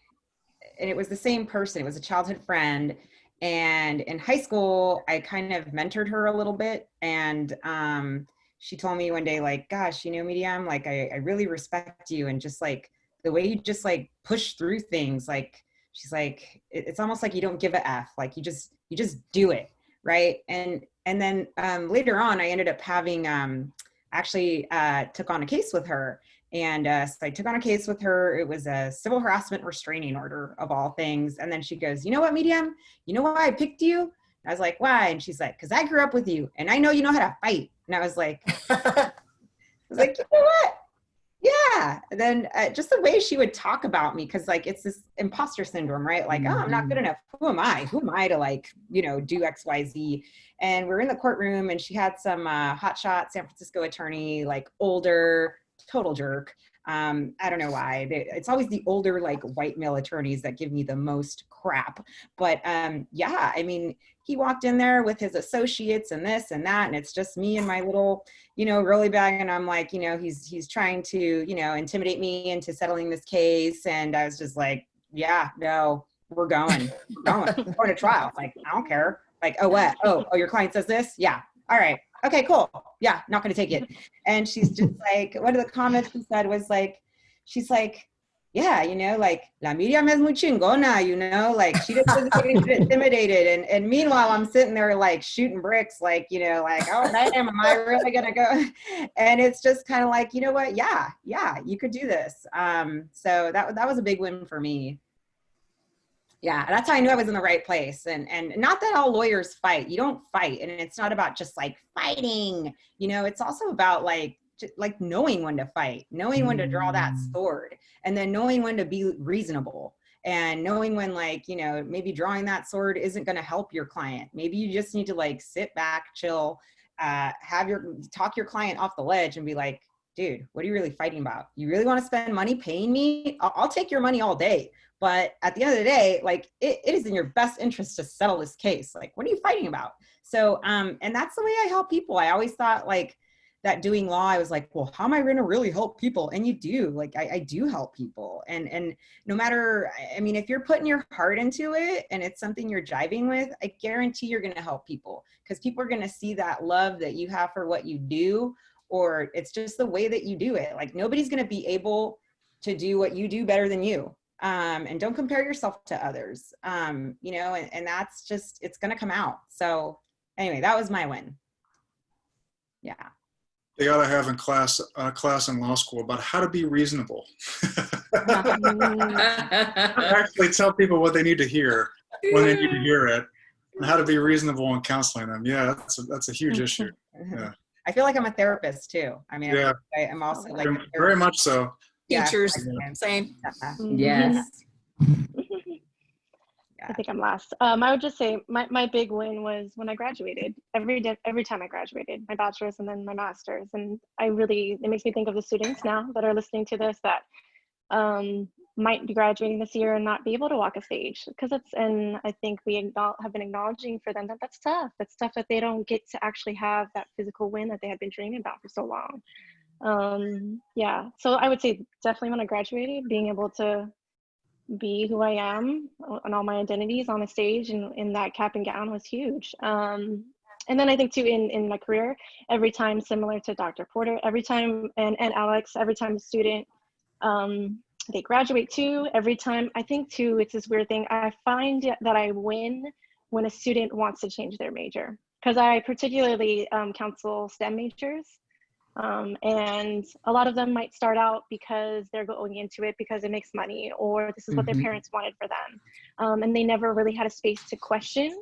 and it was the same person. It was a childhood friend. And in high school, I kind of mentored her a little bit. And she told me one day, like, gosh, you know, Miriam, like, I really respect you. And just like the way you just like push through things, like, she's like, it's almost like you don't give a F, like you just do it. Right. And then later on, I ended up having, actually took on a case with her. And so I took on a case with her. It was a civil harassment restraining order of all things. And then she goes, you know what, Miriam, you know why I picked you? I was like, why? And she's like, because I grew up with you and I know you know how to fight. And I was like, you know what? Yeah. And then just the way she would talk about me, because like it's this imposter syndrome, right? Like, oh, I'm not good enough. Who am I? Who am I to like, you know, do X, Y, Z? And we're in the courtroom and she had some hotshot San Francisco attorney, like older, total jerk. I don't know why. It's always the older, like white male attorneys that give me the most crap. But yeah, I mean, he walked in there with his associates and this and that, and it's just me and my little, you know, rolly bag. And I'm like, you know, he's trying to, you know, intimidate me into settling this case. And I was just like, yeah, no, we're going to trial. Like, I don't care. Like, oh, what? Oh, your client says this? Yeah. All right. Okay, cool. Yeah, not going to take it. And she's just like, one of the comments she said was like, she's like, yeah, you know, like, la Miriam es muy chingona, you know, like she doesn't get intimidated. And meanwhile, I'm sitting there like shooting bricks, like, you know, like, oh, damn, am I really going to go? And it's just kind of like, you know what? Yeah, you could do this. So that was a big win for me. Yeah, that's how I knew I was in the right place. And not that all lawyers fight. You don't fight. And it's not about just like fighting, you know, it's also about like knowing when to fight, knowing when to draw that sword, and then knowing when to be reasonable, and knowing when, like, you know, maybe drawing that sword isn't going to help your client. Maybe you just need to like sit back, chill, talk your client off the ledge and be like, dude, what are you really fighting about? You really want to spend money paying me? I'll take your money all day. But at the end of the day, like it is in your best interest to settle this case. Like, what are you fighting about? So, and that's the way I help people. I always thought like that doing law, I was like, well, how am I going to really help people? And you do, like, I do help people. And no matter, I mean, if you're putting your heart into it and it's something you're jiving with, I guarantee you're going to help people, because people are going to see that love that you have for what you do, or it's just the way that you do it. Like, nobody's going to be able to do what you do better than you. And don't compare yourself to others, you know, and that's just, it's going to come out. So anyway, that was my win. Yeah. They ought to have in class in law school about how to be reasonable. Actually tell people what they need to hear when they need to hear it, and how to be reasonable in counseling them. Yeah, that's a huge issue. Yeah. I feel like I'm a therapist too. I mean, yeah. I'm also like very much so. Teachers, same. Yes. I think I'm last. I would just say my big win was when I graduated. Every time I graduated, my bachelor's and then my master's. And it makes me think of the students now that are listening to this that might be graduating this year and not be able to walk a stage. And I think we have been acknowledging for them that that's tough. That's tough that they don't get to actually have that physical win that they had been dreaming about for so long. Yeah, so I would say definitely when I graduated, being able to be who I am and all my identities on a stage and in that cap and gown was huge. And then I think too, in my career, every time, similar to Dr. Porter, every time, and Alex, every time a student, they graduate too, every time, I think too, it's this weird thing. I find that I win when a student wants to change their major, because I particularly counsel STEM majors. And a lot of them might start out because they're going into it because it makes money, or this is what their parents wanted for them. And they never really had a space to question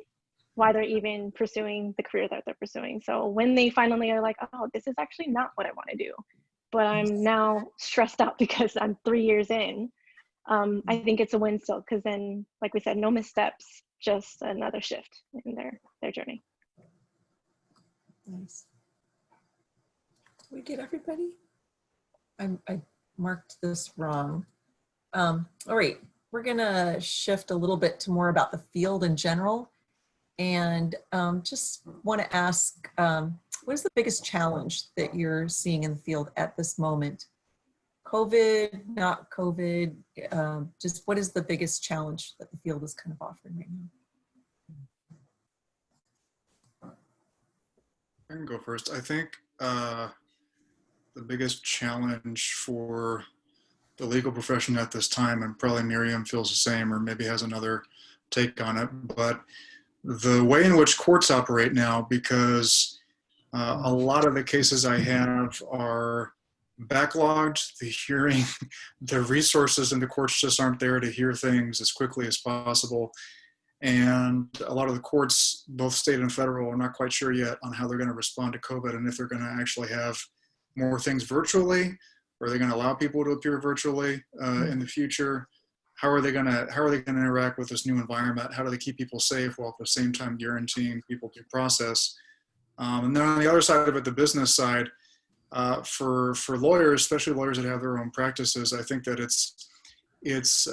why they're even pursuing the career that they're pursuing. So when they finally are like, oh, this is actually not what I want to do, but I'm now stressed out because I'm 3 years in, I think it's a win still, because then, like we said, no missteps, just another shift in their journey. Nice. Did we get everybody? I marked this wrong. All right, we're gonna shift a little bit to more about the field in general, and just want to ask, what is the biggest challenge that you're seeing in the field at this moment? COVID, not COVID, just what is the biggest challenge that the field is kind of offering right now? I can go first. I think the biggest challenge for the legal profession at this time, and probably Miriam feels the same or maybe has another take on it, but the way in which courts operate now, because a lot of the cases I have are backlogged, the hearing, the resources in the courts just aren't there to hear things as quickly as possible. And a lot of the courts, both state and federal, are not quite sure yet on how they're going to respond to COVID, and if they're going to actually have more things virtually, or are they going to allow people to appear virtually in the future? How are they going to interact with this new environment? How do they keep people safe while at the same time guaranteeing people due process? And then on the other side of it, the business side, for lawyers, especially lawyers that have their own practices, I think that it's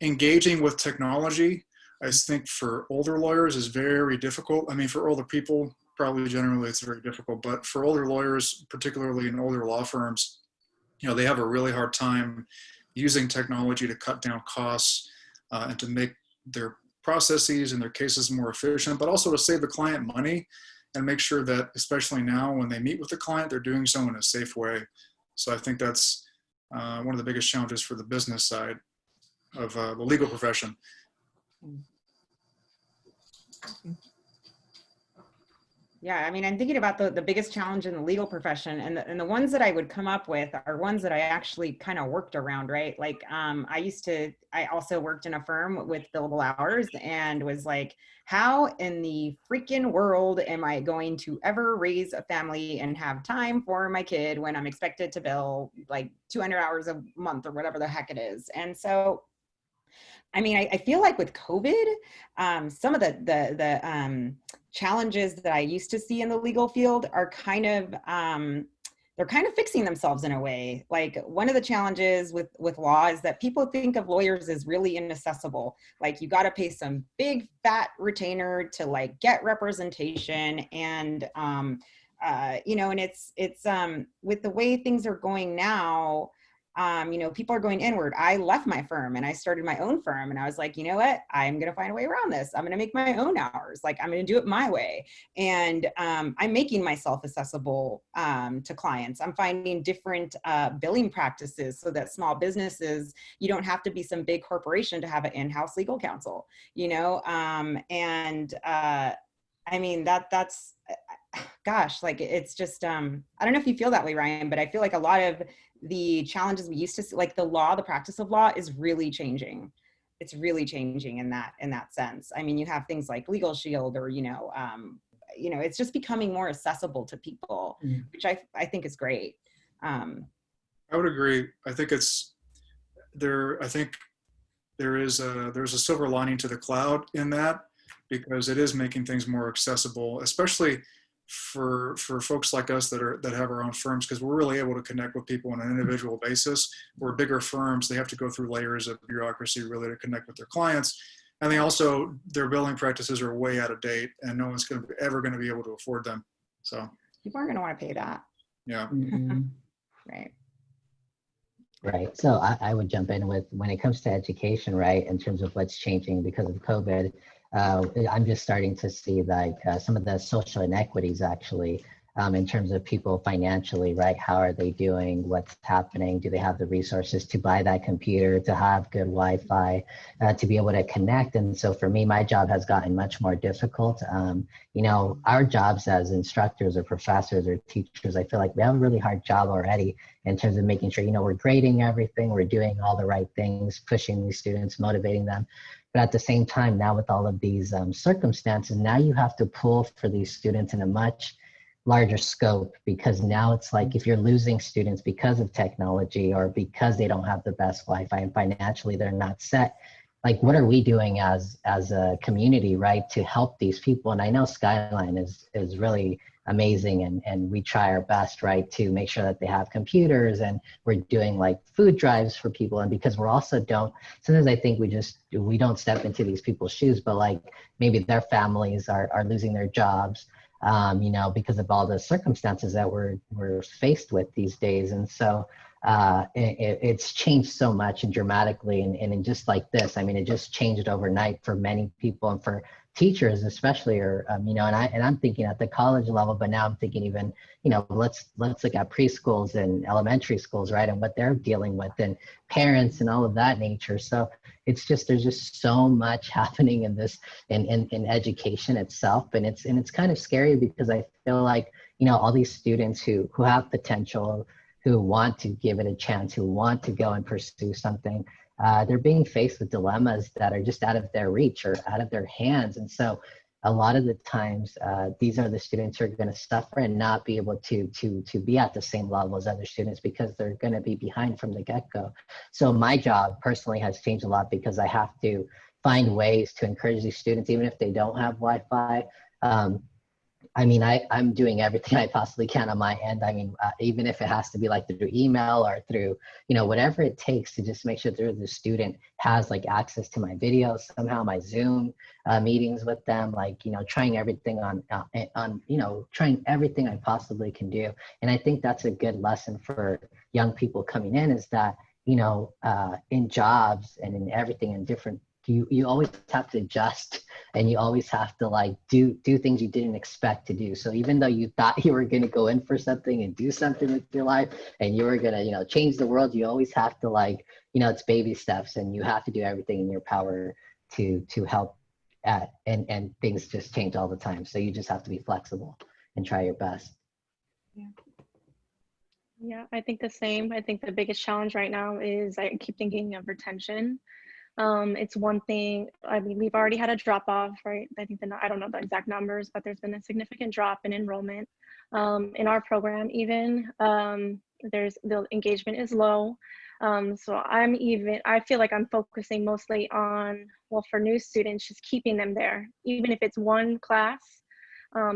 engaging with technology. I think for older lawyers is very difficult. I mean, for older people, probably generally it's very difficult, but for older lawyers, particularly in older law firms, you know, they have a really hard time using technology to cut down costs and to make their processes and their cases more efficient, but also to save the client money and make sure that, especially now when they meet with the client, they're doing so in a safe way. So I think that's one of the biggest challenges for the business side of the legal profession. Yeah, I mean, I'm thinking about the biggest challenge in the legal profession, and the ones that I would come up with are ones that I actually kind of worked around, right? Like, I also worked in a firm with billable hours and was like, how in the freaking world am I going to ever raise a family and have time for my kid when I'm expected to bill like 200 hours a month or whatever the heck it is? And so, I mean, I feel like with COVID, some of the challenges that I used to see in the legal field are kind of they're kind of fixing themselves in a way. Like one of the challenges with law is that people think of lawyers as really inaccessible. Like you got to pay some big fat retainer to like get representation. And, you know, and it's with the way things are going now, you know, people are going inward. I left my firm and I started my own firm, and I was like, you know what, I'm going to find a way around this. I'm going to make my own hours. Like I'm going to do it my way. And I'm making myself accessible to clients. I'm finding different billing practices so that small businesses, you don't have to be some big corporation to have an in-house legal counsel, you know? I mean, that's, gosh, like it's just, I don't know if you feel that way, Ryan, but I feel like a lot of the challenges we used to see, like the law, the practice of law is really changing. It's really changing in that sense. I mean, you have things like Legal Shield or, you know, it's just becoming more accessible to people, which I think is great. I would agree. I think it's there. I think there's a silver lining to the cloud in that, because it is making things more accessible, especially for folks like us that have our own firms, because we're really able to connect with people on an individual basis. Where bigger firms, they have to go through layers of bureaucracy really to connect with their clients. And they also, their billing practices are way out of date, and no one's ever going to be able to afford them. So people aren't going to want to pay that. Yeah. Right. Right. So I would jump in with, when it comes to education, right, in terms of what's changing because of COVID, I'm just starting to see like some of the social inequities actually, in terms of people financially, right? How are they doing? What's happening? Do they have the resources to buy that computer, to have good Wi-Fi, to be able to connect? And so for me, my job has gotten much more difficult. You know, our jobs as instructors or professors or teachers, I feel like we have a really hard job already in terms of making sure, you know, we're grading everything, we're doing all the right things, pushing these students, motivating them. But at the same time, now with all of these circumstances, now you have to pull for these students in a much larger scope, because now it's like if you're losing students because of technology or because they don't have the best Wi-Fi and financially they're not set, like what are we doing as a community, right, to help these people? And I know Skyline is really amazing, and we try our best, right, to make sure that they have computers, and we're doing like food drives for people. And because we're also sometimes I think we don't step into these people's shoes, but like maybe their families are losing their jobs, you know, because of all the circumstances that we're faced with these days. And so it's changed so much and dramatically, and just like this, I mean, it just changed overnight for many people, and for teachers especially, or you know, and I'm thinking at the college level, but now I'm thinking even, you know, let's look at preschools and elementary schools, right, and what they're dealing with, and parents and all of that nature. So it's just, there's just so much happening in this in education itself, and it's kind of scary, because I feel like, you know, all these students who have potential, who want to give it a chance, who want to go and pursue something, they're being faced with dilemmas that are just out of their reach or out of their hands. And so a lot of the times, these are the students who are going to suffer and not be able to be at the same level as other students, because they're going to be behind from the get-go. So my job personally has changed a lot, because I have to find ways to encourage these students, even if they don't have Wi-Fi. I mean, I'm doing everything I possibly can on my end. I mean, even if it has to be like through email or through, you know, whatever it takes to just make sure the student has like access to my videos, somehow my Zoom meetings with them, like, you know, trying everything on, you know, trying everything I possibly can do. And I think that's a good lesson for young people coming in, is that, you know, in jobs and in everything, in different, you always have to adjust, and you always have to like do things you didn't expect to do. So even though you thought you were going to go in for something and do something with your life, and you were going to, you know, change the world, you always have to, like, you know, it's baby steps, and you have to do everything in your power to help and things just change all the time. So you just have to be flexible and try your best. Yeah, I think the same. I think the biggest challenge right now is, I keep thinking of retention. It's one thing, I mean, we've already had a drop off, right? I think I don't know the exact numbers, but there's been a significant drop in enrollment in our program. Even the engagement is low. So I feel like I'm focusing mostly on, well, for new students, just keeping them there, even if it's one class.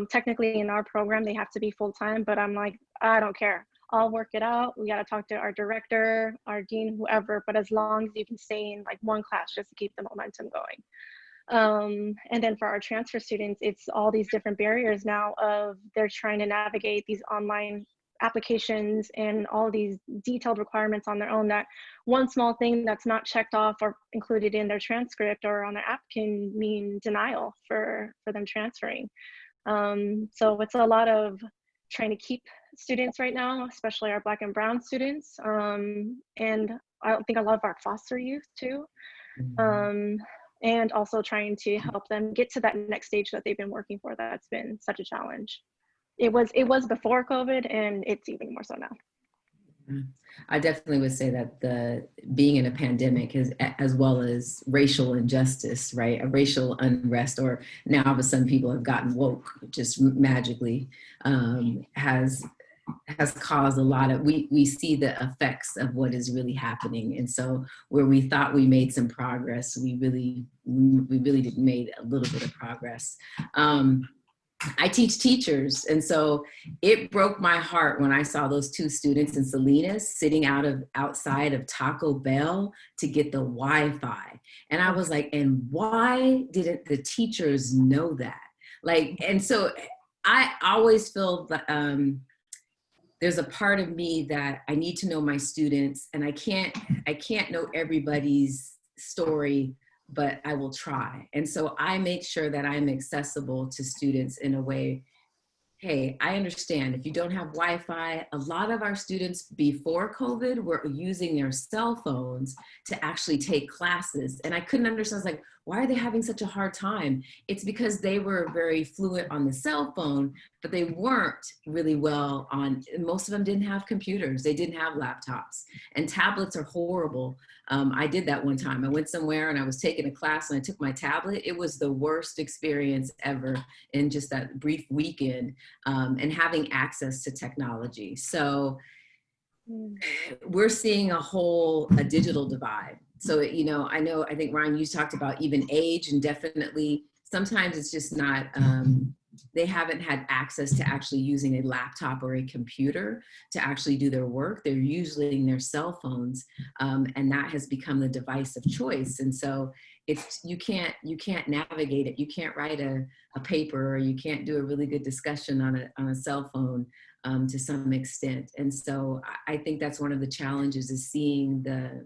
Technically in our program, they have to be full-time, but I'm like, I don't care. I'll work it out. We got to talk to our director, our dean, whoever, but as long as you can stay in like one class just to keep the momentum going. And then for our transfer students, it's all these different barriers now of they're trying to navigate these online applications and all these detailed requirements on their own, that one small thing that's not checked off or included in their transcript or on their app can mean denial for them transferring. So it's a lot of trying to keep students right now, especially our Black and Brown students. And I think a lot of our foster youth too. And also trying to help them get to that next stage that they've been working for. That's been such a challenge. It was before COVID, and it's even more so now. I definitely would say that the being in a pandemic is, as well as racial injustice, right? A racial unrest, or now all of a sudden people have gotten woke just magically, has caused a lot of, we see the effects of what is really happening. And so where we thought we made some progress, we really did made a little bit of progress. I teach teachers, and so it broke my heart when I saw those two students in Salinas sitting outside of Taco Bell to get the Wi-Fi. And I was like, and why didn't the teachers know that? Like, and so I always feel that there's a part of me that I need to know my students, and I can't know everybody's story, but I will try. And so I make sure that I'm accessible to students in a way, hey, I understand if you don't have Wi-Fi. A lot of our students before COVID were using their cell phones to actually take classes. And I couldn't understand, I was like, why are they having such a hard time? It's because they were very fluent on the cell phone, but they weren't really well on, most of them didn't have computers. They didn't have laptops, and tablets are horrible. I did that one time. I went somewhere and I was taking a class and I took my tablet. It was the worst experience ever in just that brief weekend, and having access to technology. So we're seeing a digital divide. So, you know, I think Ryan, you talked about even age, and definitely sometimes it's just not, they haven't had access to actually using a laptop or a computer to actually do their work. They're using their cell phones, and that has become the device of choice. And so you can't navigate it. You can't write a paper, or you can't do a really good discussion on a cell phone to some extent. And so I think that's one of the challenges, is seeing the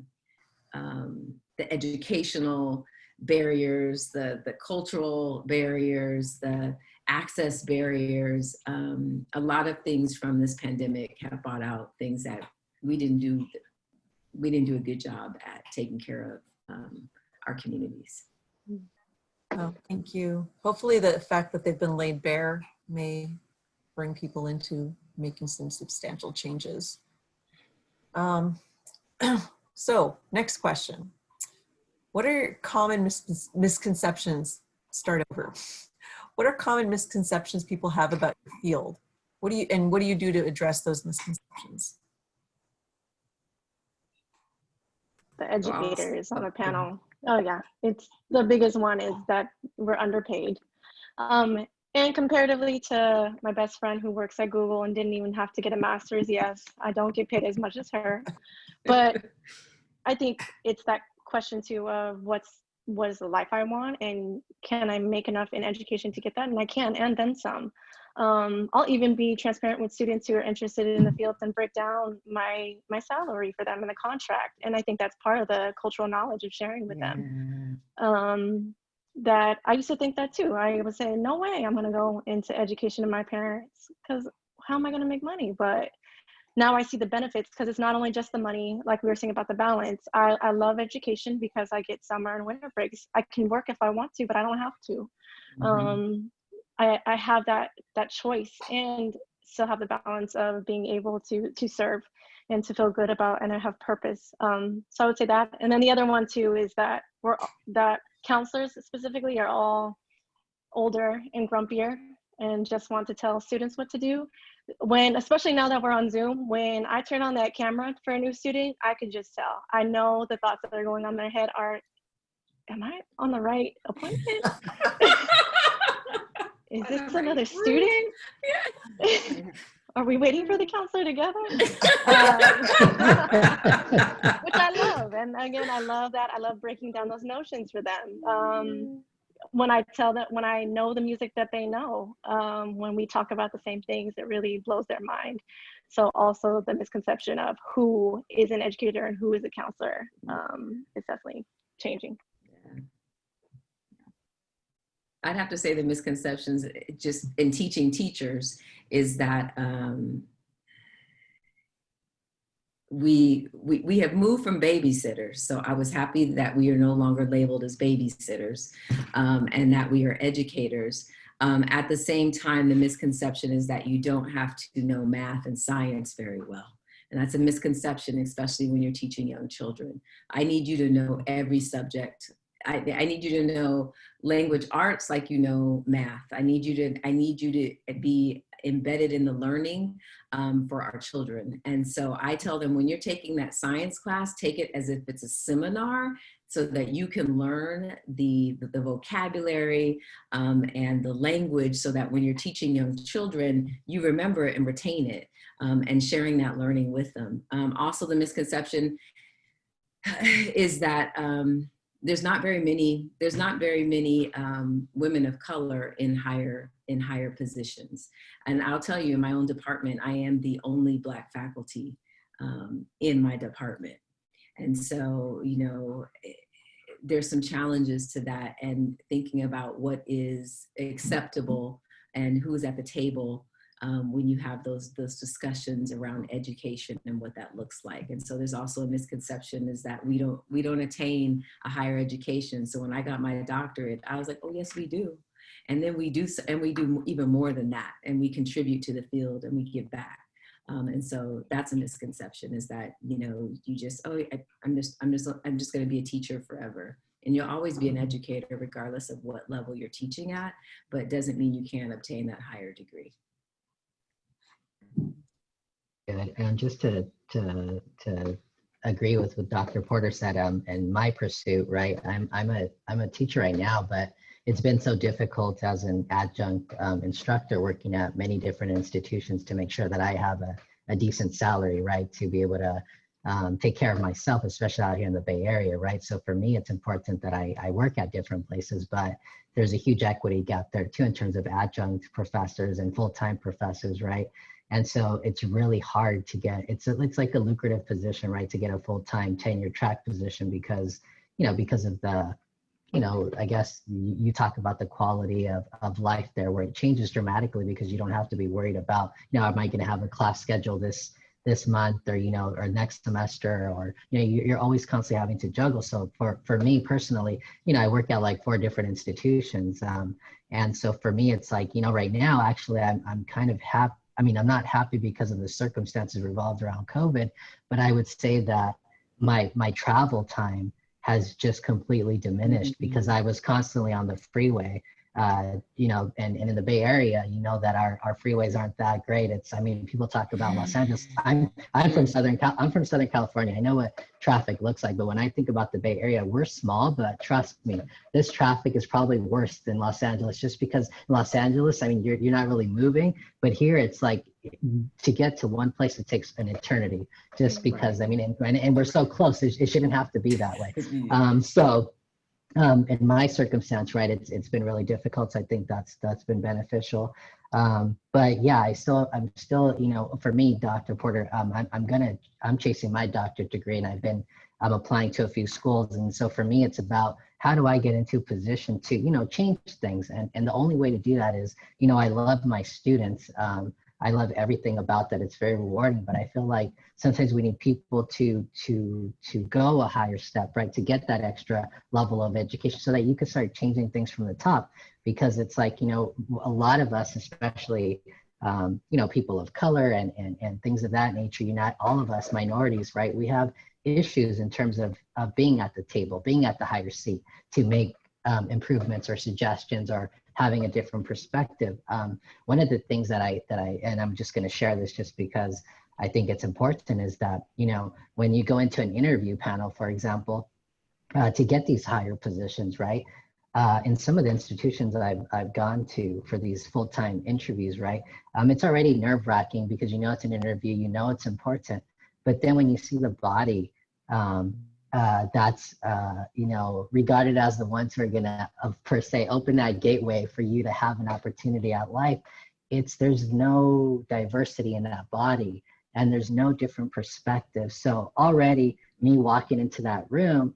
educational barriers, the cultural barriers, the access barriers. A lot of things from this pandemic have brought out things that we didn't do a good job at taking care of our communities. Oh, thank you. Hopefully the fact that they've been laid bare may bring people into making some substantial changes. So next question. What are common misconceptions? Start over. What are common misconceptions people have about your field? What do you do to address those misconceptions? The educators on the panel. Oh yeah, it's the biggest one is that we're underpaid. And comparatively to my best friend who works at Google and didn't even have to get a master's, yes, I don't get paid as much as her. But I think it's that question too of what is the life I want, and can I make enough in education to get that? And I can, and then some. I'll even be transparent with students who are interested in the fields and break down my salary for them in the contract. And I think that's part of the cultural knowledge of sharing with them. That I used to think that too. I was saying, no way I'm going to go into education to my parents, because how am I going to make money? But now I see the benefits, because it's not only just the money, like we were saying about the balance. I love education because I get summer and winter breaks. I can work if I want to, but I don't have to. I have that choice, and still have the balance of being able to serve and to feel good about, and I have purpose. So I would say that. And then the other one too is that that counselors specifically are all older and grumpier and just want to tell students what to do. Especially now that we're on Zoom, when I turn on that camera for a new student, I can just tell. I know the thoughts that are going on in their head are, am I on the right appointment? Is this another student? are we waiting for the counselor together? Which I love. And again, I love that. I love breaking down those notions for them. When I tell them, when I know the music that they know, when we talk about the same things, it really blows their mind. So also the misconception of who is an educator and who is a counselor is definitely changing. I'd have to say the misconceptions just in teaching teachers is that we have moved from babysitters. So I was happy that we are no longer labeled as babysitters and that we are educators. At the same time, the misconception is that you don't have to know math and science very well. And that's a misconception, especially when you're teaching young children. I need you to know every subject. I need you to know language arts like you know math. I need you to be embedded in the learning for our children. And so I tell them, when you're taking that science class, take it as if it's a seminar so that you can learn the vocabulary and the language, so that when you're teaching young children, you remember it and retain it, and sharing that learning with them. Also, the misconception is that there's not very many women of color in higher positions. And I'll tell you, in my own department, I am the only Black faculty in my department. And so, you know, there's some challenges to that, and thinking about what is acceptable and who's at the table when you have those discussions around education and what that looks like. And so there's also a misconception is that we don't attain a higher education. So when I got my doctorate, I was like, oh yes, we do. And then we do even more than that, and we contribute to the field and we give back. And so that's a misconception, is that, you know, you just, I'm just going to be a teacher forever. And you'll always be an educator regardless of what level you're teaching at, but it doesn't mean you can't obtain that higher degree. Good. And just to agree with what Dr. Porter said, in my pursuit, right? I'm a teacher right now, but it's been so difficult as an adjunct instructor working at many different institutions to make sure that I have a decent salary, right? To be able to take care of myself, especially out here in the Bay Area, right? So for me, it's important that I work at different places, but there's a huge equity gap there too in terms of adjunct professors and full-time professors, right? And so it's really hard to get, it's like a lucrative position, right? To get a full-time tenure track position because, you know, because of the, you know, I guess you talk about the quality of life there, where it changes dramatically because you don't have to be worried about, you know, am I going to have a class schedule this month, or, you know, or next semester, or, you know, you're always constantly having to juggle. So for me personally, you know, I work at like 4 different institutions. And so for me, it's like, you know, right now, actually, I'm kind of happy. I mean, I'm not happy because of the circumstances revolved around COVID, but I would say that my travel time has just completely diminished because I was constantly on the freeway, you know, and in the Bay Area, you know that our freeways aren't that great. It's, I mean, people talk about Los Angeles. I'm from Southern California. I know what traffic looks like, but when I think about the Bay Area, we're small, but trust me, this traffic is probably worse than Los Angeles, just because in Los Angeles, I mean, you're not really moving, but here it's like, to get to one place, it takes an eternity, just because, I mean, and we're so close, it shouldn't have to be that way. In my circumstance, right, it's been really difficult. So I think that's been beneficial. But yeah, I'm still, you know, for me, Dr. Porter, I'm chasing my doctorate degree, and I'm applying to a few schools. And so for me, it's about how do I get into a position to, you know, change things. And the only way to do that is, you know, I love my students. I love everything about that. It's very rewarding, but I feel like sometimes we need people to go a higher step, right? To get that extra level of education so that you can start changing things from the top. Because it's like, you know, a lot of us, especially, you know, people of color and things of that nature, all of us minorities, right? We have issues in terms of being at the table, being at the higher seat to make improvements or suggestions or having a different perspective. One of the things that and I'm just going to share this just because I think it's important, is that, you know, when you go into an interview panel, for example, to get these higher positions, right? in some of the institutions that I've gone to for these full-time interviews, right? It's already nerve-wracking because you know it's an interview, you know it's important, but then when you see the body that's you know, regarded as the ones who are gonna per se open that gateway for you to have an opportunity at life, there's no diversity in that body and there's no different perspective. So already me walking into that room,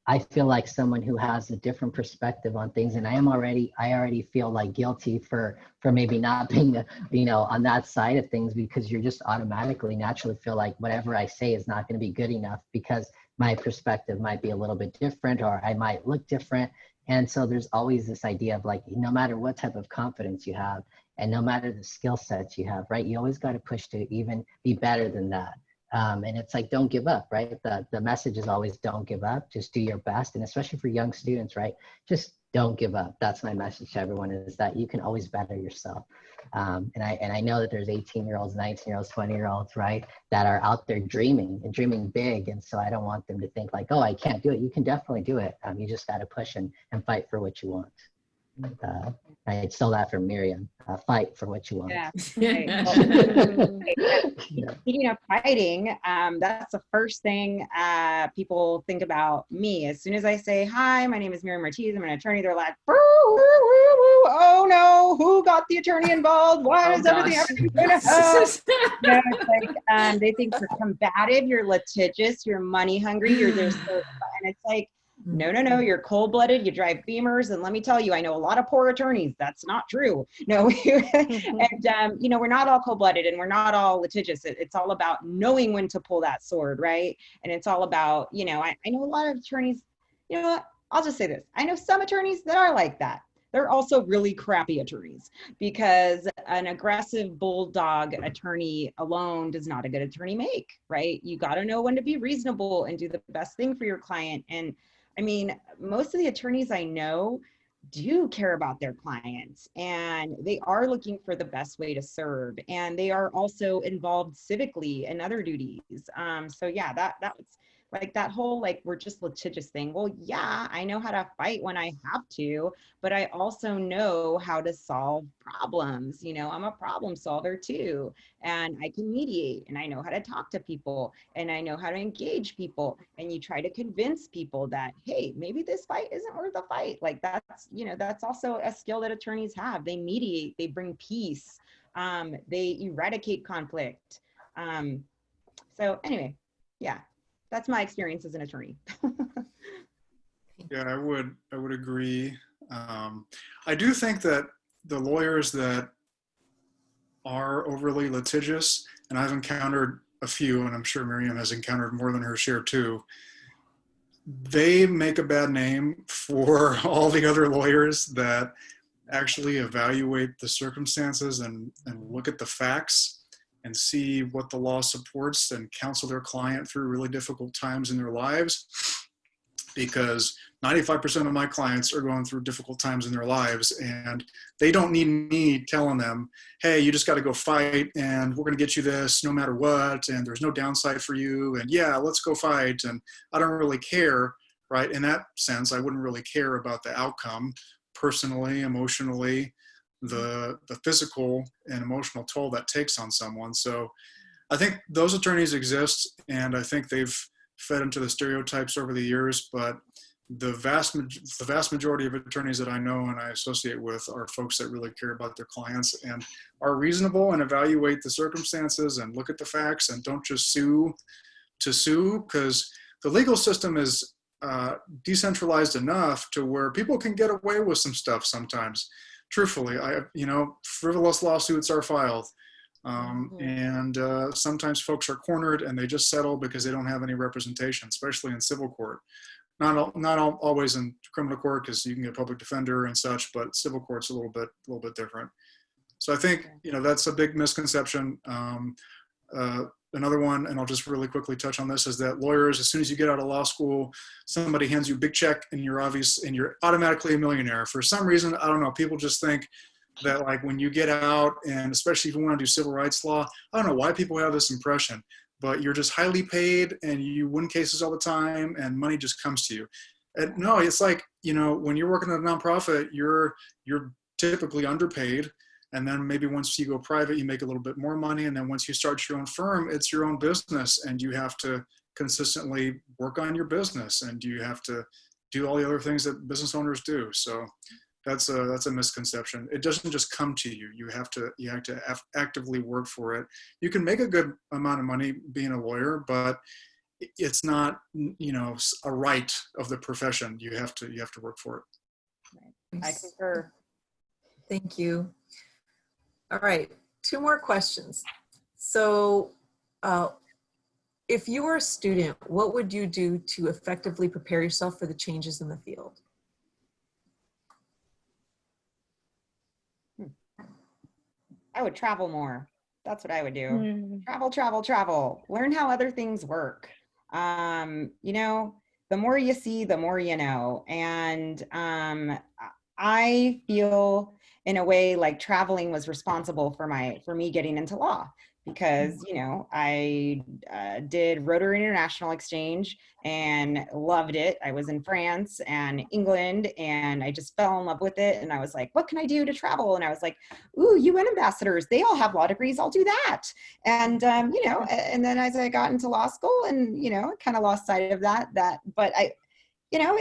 I feel like someone who has a different perspective on things, and I already feel like guilty for maybe not being, you know, on that side of things, because you're just automatically naturally feel like whatever I say is not going to be good enough because my perspective might be a little bit different or I might look different. And so there's always this idea of like, no matter what type of confidence you have and no matter the skill sets you have, right, you always got to push to even be better than that. And it's like, don't give up, right? The message is always don't give up, just do your best. And especially for young students, right? Just don't give up. That's my message to everyone, is that you can always better yourself. And I know that there's 18-year-olds, 19-year-olds, 20-year-olds, right, that are out there dreaming and dreaming big. And so I don't want them to think like, oh, I can't do it. You can definitely do it. You just got to push and fight for what you want. I stole that from Miriam. Fight for what you want. Yeah. Yeah. Speaking of fighting, that's the first thing people think about me. As soon as I say, hi, my name is Miriam Ortiz, I'm an attorney, they're like, woo, woo, woo, woo. Oh no, who got the attorney involved? Why does everything have to be going to hell? You know, it's like, they think you're combative, you're litigious, you're money hungry, you're there. And it's like, no, you're cold-blooded, you drive Beamers, and let me tell you, I know a lot of poor attorneys. That's not true. No, and you know, we're not all cold-blooded and we're not all litigious. It's all about knowing when to pull that sword, right? And it's all about, you know, I know a lot of attorneys, you know what, I'll just say this. I know some attorneys that are like that. They're also really crappy attorneys, because an aggressive bulldog attorney alone does not a good attorney make, right? You got to know when to be reasonable and do the best thing for your client. And I mean, most of the attorneys I know do care about their clients, and they are looking for the best way to serve, and they are also involved civically in other duties. So yeah, that was like that whole, like, we're just litigious thing. Well, yeah, I know how to fight when I have to, but I also know how to solve problems. You know, I'm a problem solver too, and I can mediate, and I know how to talk to people, and I know how to engage people. And you try to convince people that, hey, maybe this fight isn't worth a fight. Like, that's, you know, that's also a skill that attorneys have. They mediate, they bring peace, they eradicate conflict. So anyway, yeah. That's my experience as an attorney. Yeah, I would agree. I do think that the lawyers that are overly litigious, and I've encountered a few, and I'm sure Miriam has encountered more than her share too, they make a bad name for all the other lawyers that actually evaluate the circumstances and look at the facts and see what the law supports and counsel their client through really difficult times in their lives. Because 95% of my clients are going through difficult times in their lives, and they don't need me telling them, hey, you just got to go fight, and we're going to get you this no matter what, and there's no downside for you, and yeah, let's go fight. And I don't really care, right? In that sense, I wouldn't really care about the outcome personally, emotionally, the physical and emotional toll that takes on someone. So I think those attorneys exist, and I think they've fed into the stereotypes over the years, but the vast majority of attorneys that I know and I associate with are folks that really care about their clients and are reasonable and evaluate the circumstances and look at the facts and don't just sue to sue, because the legal system is decentralized enough to where people can get away with some stuff sometimes. Truthfully, frivolous lawsuits are filed. And sometimes folks are cornered and they just settle because they don't have any representation, especially in civil court. Not always in criminal court, because you can get a public defender and such, but civil court's a little bit different. So I think, that's a big misconception. Another one, and I'll just really quickly touch on this, is that lawyers, as soon as you get out of law school, somebody hands you a big check and you're automatically a millionaire. For some reason, I don't know, people just think that, like, when you get out, and especially if you want to do civil rights law, I don't know why people have this impression, but you're just highly paid and you win cases all the time and money just comes to you. And no, it's like, you know, when you're working at a nonprofit, you're typically underpaid. And then maybe once you go private, you make a little bit more money. And then once you start your own firm, it's your own business, and you have to consistently work on your business, and you have to do all the other things that business owners do. So that's a misconception. It doesn't just come to you. You have to actively work for it. You can make a good amount of money being a lawyer, but it's not, you know, a right of the profession. You have to work for it. I concur. Thank you. All right, 2 more questions. So if you were a student, what would you do to effectively prepare yourself for the changes in the field? I would travel more. That's what I would do. Mm. Travel, travel, travel. Learn how other things work. You know, the more you see, the more you know. And I feel in a way like traveling was responsible for me getting into law, because, you know, I did Rotary International Exchange and loved it. I was in France and England, and I just fell in love with it. And I was like, what can I do to travel? And I was like, ooh, UN ambassadors, they all have law degrees. I'll do that. And, you know, and then as I got into law school, and, you know, kind of lost sight of that, but I, you know,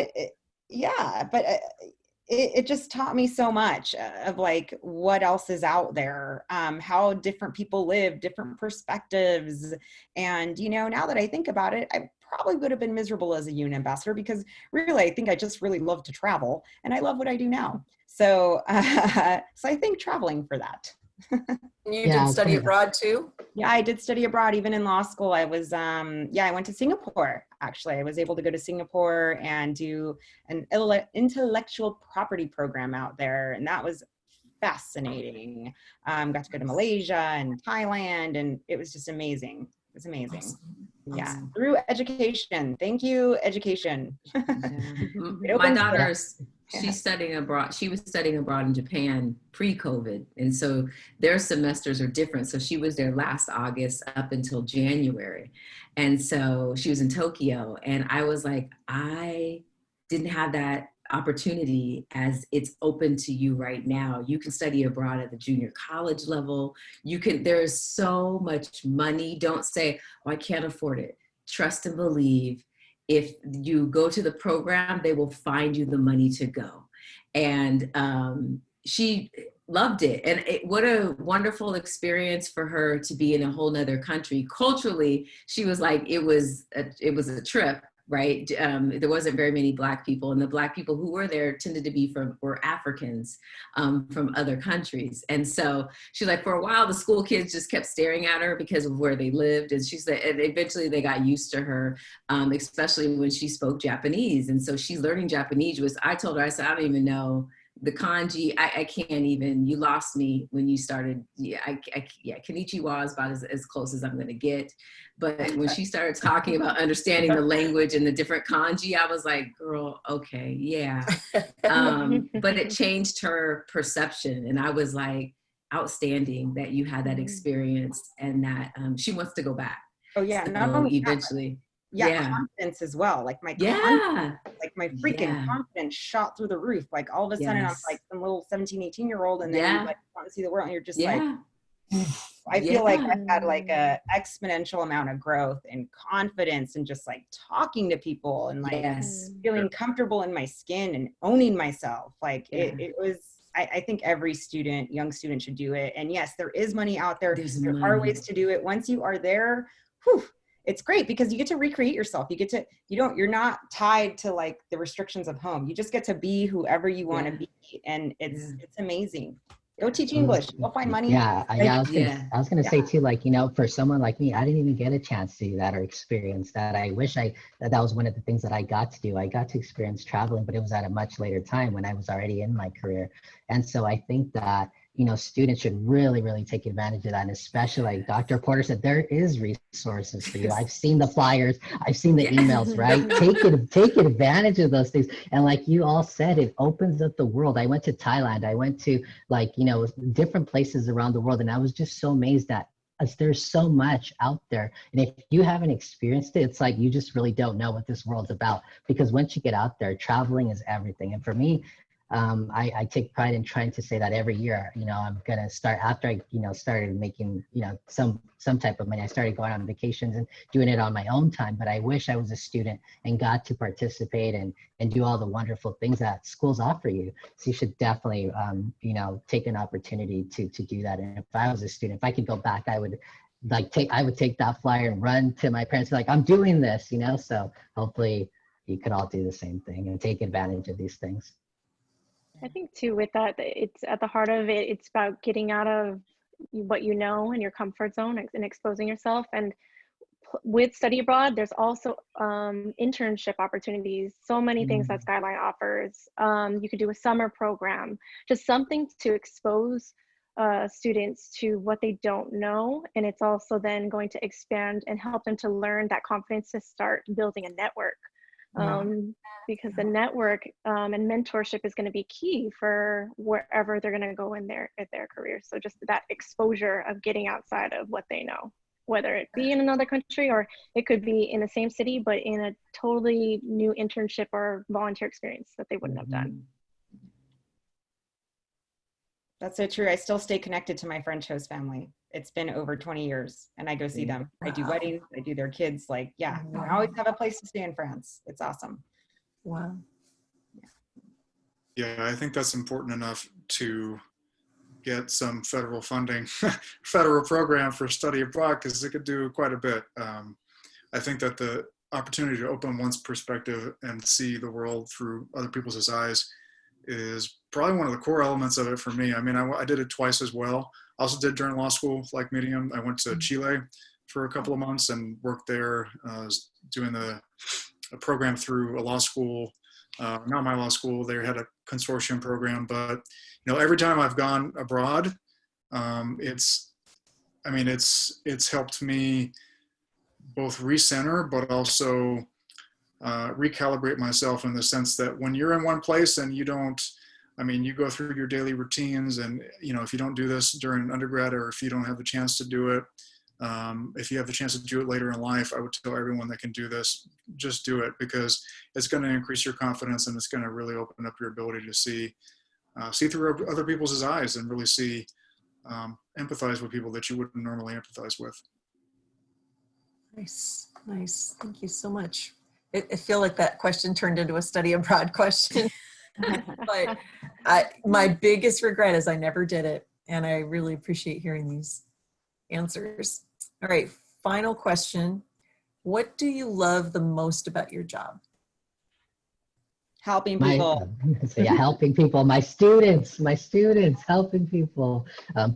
it just taught me so much of like what else is out there, how different people live, different perspectives. And, you know, now that I think about it, I probably would have been miserable as a UN ambassador, because really, I think I just really love to travel, and I love what I do now. So, so I think traveling for that. And you did study abroad too? Yeah, I did study abroad. Even in law school, I was, I went to Singapore, actually. I was able to go to Singapore and do an intellectual property program out there. And that was fascinating. Got to go to Malaysia and Thailand, and it was just amazing. It was amazing. Awesome. Yeah, Awesome. through education. Thank you, education. My daughter's, she's studying abroad. She was studying abroad in Japan pre-COVID. And so their semesters are different. So she was there last August up until January. And so she was in Tokyo. And I was like, I didn't have that opportunity as it's open to you right now. You can study abroad at the junior college level. You can, there's so much money. Don't say, oh, I can't afford it. Trust and believe. If you go to the program, they will find you the money to go. And she loved it. And what a wonderful experience for her to be in a whole nother country. Culturally, she was like, it was a trip, right? There wasn't very many Black people, and the Black people who were there tended to be were Africans from other countries. And so she's like, for a while, the school kids just kept staring at her because of where they lived. And she said, and eventually they got used to her, especially when she spoke Japanese. And so she's learning Japanese. I told her, I said, I don't even know the kanji. I can't even, you lost me when you started. Yeah, konnichiwa is about as close as I'm going to get. But when she started talking about understanding the language and the different kanji, I was like, girl, okay, yeah. But it changed her perception. And I was like, outstanding that you had that experience, and that she wants to go back. Oh yeah, so not only eventually. yeah, confidence as well. Like my like my freaking confidence shot through the roof. Like all of a sudden I'm like some little 17, 18-year-old, and then you like want to see the world, and you're just like, I feel like I've had like a exponential amount of growth and confidence, and just like talking to people, and like feeling comfortable in my skin and owning myself. Like it was, I think every young student should do it. And yes, there is money out there. There are ways to do it. Once you are there, it's great, because you get to recreate yourself. You're not tied to like the restrictions of home. You just get to be whoever you want to be. And it's amazing. Go teach English. Go find money. I was gonna say too, like, you know, for someone like me, I didn't even get a chance to do that or experience that. I wish that was one of the things that I got to do. I got to experience traveling, but it was at a much later time when I was already in my career. And so I think that, you know, students should really, really take advantage of that. And especially, like Dr. Porter said, there is resources for you. I've seen the flyers, I've seen the emails, right? Take advantage of those things. And like you all said, it opens up the world. I went to Thailand. I went to, like, you know, different places around the world. And I was just so amazed that there's so much out there. And if you haven't experienced it, it's like you just really don't know what this world's about. Because once you get out there, traveling is everything. And for me, I take pride in trying to say that every year, I'm going to start after I, started making, some type of money. I started going on vacations and doing it on my own time, but I wish I was a student and got to participate and do all the wonderful things that schools offer you. So you should definitely, take an opportunity to do that. And if I was a student, if I could go back, I would take that flyer and run to my parents, like, I'm doing this, so hopefully you could all do the same thing and take advantage of these things. I think too, with that, it's at the heart of it, it's about getting out of what you know and your comfort zone and exposing yourself. And with study abroad, there's also internship opportunities, so many things that Skyline offers. You could do a summer program, just something to expose students to what they don't know. And it's also then going to expand and help them to learn that confidence to start building a network. Because the network and mentorship is going to be key for wherever they're going to go in their career. So just that exposure of getting outside of what they know, whether it be in another country or it could be in the same city, but in a totally new internship or volunteer experience that they wouldn't have done. That's so true. I still stay connected to my French host family. It's been over 20 years and I go see them. I do weddings, I do their kids. Like, I always have a place to stay in France. It's awesome. Wow. Yeah, I think that's important enough to get some federal funding, federal program for study abroad, because it could do quite a bit. I think that the opportunity to open one's perspective and see the world through other people's eyes is probably one of the core elements of it for me. I mean, I did it twice as well. I also did during law school, like Miriam. I went to Chile for a couple of months and worked there, doing a program through a law school, not my law school. They had a consortium program, but every time I've gone abroad, it's helped me both recenter, but also recalibrate myself in the sense that when you're in one place and you go through your daily routines, and if you don't do this during undergrad, or if you don't have the chance to do it, if you have the chance to do it later in life, I would tell everyone that can do this, just do it, because it's going to increase your confidence and it's going to really open up your ability to see through other people's eyes and really empathize with people that you wouldn't normally empathize with. Nice. Thank you so much. I feel like that question turned into a study abroad question. But my biggest regret is I never did it. And I really appreciate hearing these answers. All right, final question. What do you love the most about your job? Helping people. Helping people. My students, helping people,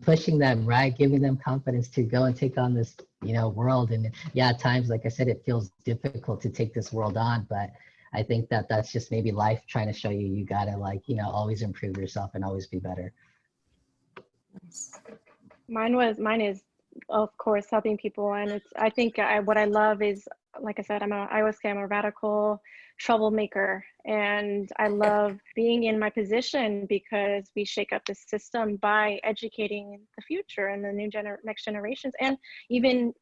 pushing them, right? Giving them confidence to go and take on this, world. And at times, like I said, it feels difficult to take this world on, but I think that that's just maybe life trying to show you gotta always improve yourself and always be better. Mine is, of course, helping people. And I think what I love is, like I said, I always say I'm a radical troublemaker, and I love being in my position because we shake up the system by educating the future and the next generations, and even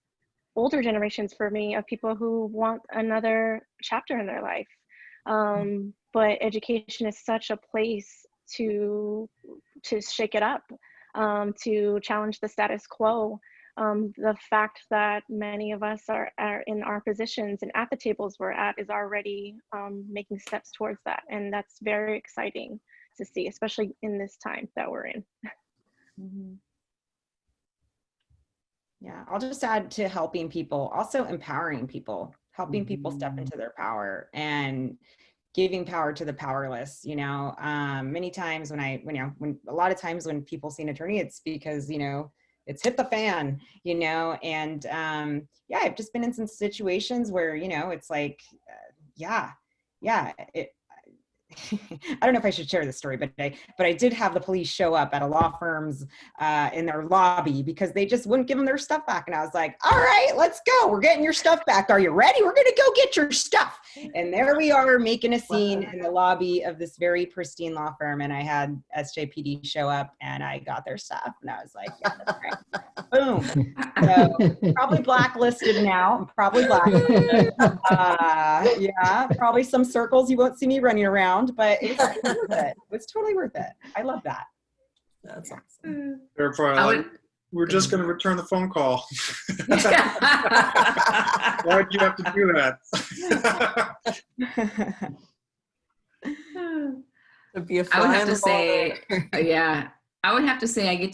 older generations for me, of people who want another chapter in their life. But education is such a place to shake it up, to challenge the status quo. The fact that many of us are in our positions and at the tables we're at is already making steps towards that. And that's very exciting to see, especially in this time that we're in. Yeah, I'll just add to helping people, also empowering people, helping people step into their power and giving power to the powerless. Many times when a lot of times when people see an attorney, it's because, it's hit the fan, and I've just been in some situations where, it's like, I don't know if I should share this story, but I did have the police show up at a law firm's in their lobby because they just wouldn't give them their stuff back. And I was like, all right, let's go. We're getting your stuff back. Are you ready? We're going to go get your stuff. And there we are making a scene in the lobby of this very pristine law firm. And I had SJPD show up and I got their stuff. And I was like, yeah, that's right. Boom. So probably blacklisted now. Probably blacklisted. Yeah, probably some circles you won't see me running around, but it was totally worth it. It was totally worth it. I love that. That's awesome. They're probably I like, would- we're just going to return the phone call. Why'd you have to do that? It'd be a I would fly have on to the wall say, there. yeah, I would have to say I get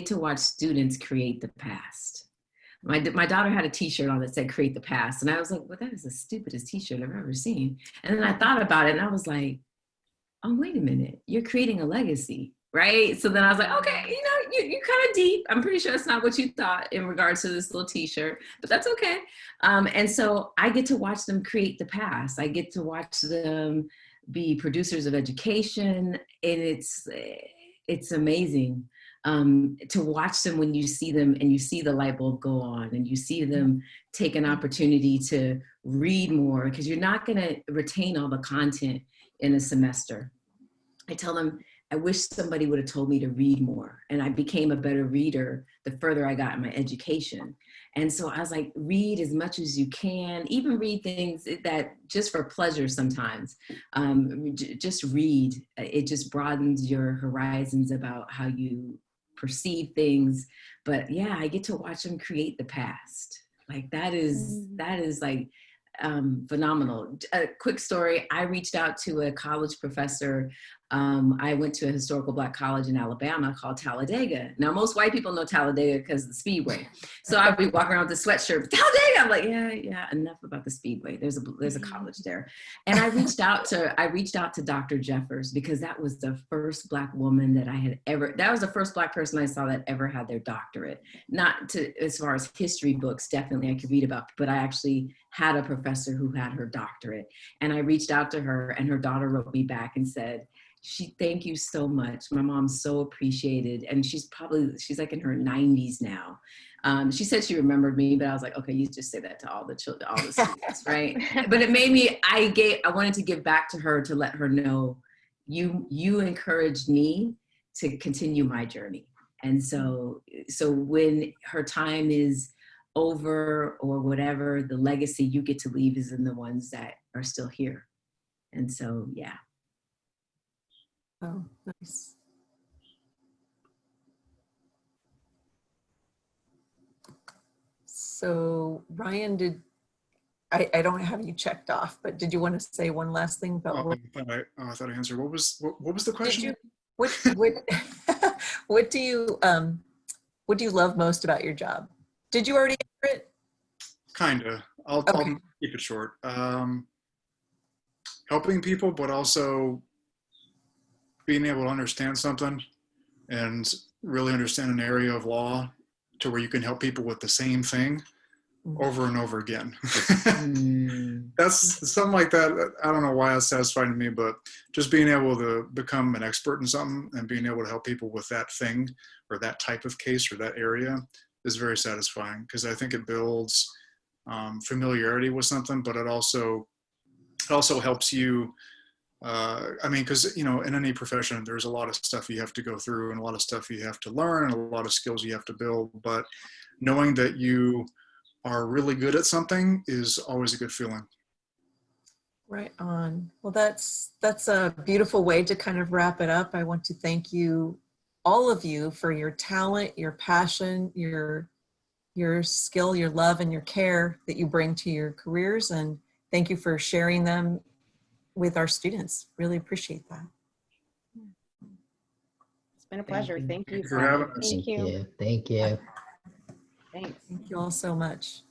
to watch students create the past. My daughter had a t-shirt on that said create the past. And I was like, well, that is the stupidest t-shirt I've ever seen. And then I thought about it and I was like, oh, wait a minute, you're creating a legacy, right? So then I was like, okay, you're kind of deep. I'm pretty sure that's not what you thought in regards to this little t-shirt, but that's okay. And so I get to watch them create the past. I get to watch them be producers of education, and it's amazing to watch them when you see them and you see the light bulb go on and you see them take an opportunity to read more, because you're not going to retain all the content in a semester. I tell them, I wish somebody would have told me to read more, and I became a better reader the further I got in my education. And so I was like, read as much as you can, even read things that just for pleasure sometimes. Just read. It just broadens your horizons about how you perceive things. But yeah, I get to watch them create the past. Like that is like phenomenal. A quick story. I reached out to a college professor. I went to a historical Black college in Alabama called Talladega. Now, most white people know Talladega because of the Speedway. So I'd be walking around with the sweatshirt, Talladega. I'm like, yeah, enough about the Speedway. There's a college there. And I reached out to Dr. Jeffers because that was the first Black woman that was the first Black person I saw that ever had their doctorate. Not as far as history books, definitely I could read about, but I actually had a professor who had her doctorate. And I reached out to her, and her daughter wrote me back and said, thank you so much. My mom's so appreciated. And she's like in her 90s now. She said she remembered me, but I was like, okay, you just say that to all the children, all the students, right? But it made me, I wanted to give back to her to let her know you encouraged me to continue my journey. And so when her time is over or whatever, the legacy you get to leave is in the ones that are still here. And so, yeah. Oh, nice. So Ryan, I don't have you checked off, but did you want to say one last thing about I thought I answered. What was the question? What do you love most about your job? Did you already answer it? Kinda. I'll keep it short. Helping people, but also being able to understand something and really understand an area of law to where you can help people with the same thing over and over again. That's something like that. I don't know why it's satisfying to me, but just being able to become an expert in something and being able to help people with that thing or that type of case or that area is very satisfying, because I think it builds familiarity with something, but it also helps you. Because in any profession, there's a lot of stuff you have to go through and a lot of stuff you have to learn and a lot of skills you have to build. But knowing that you are really good at something is always a good feeling. Right on. Well, that's a beautiful way to kind of wrap it up. I want to thank you, all of you, for your talent, your passion, your skill, your love, and your care that you bring to your careers. And thank you for sharing them with our students. Really appreciate that. It's been a pleasure. Thank you for having us. Thank you. Thank you. Thanks. Thank you all so much.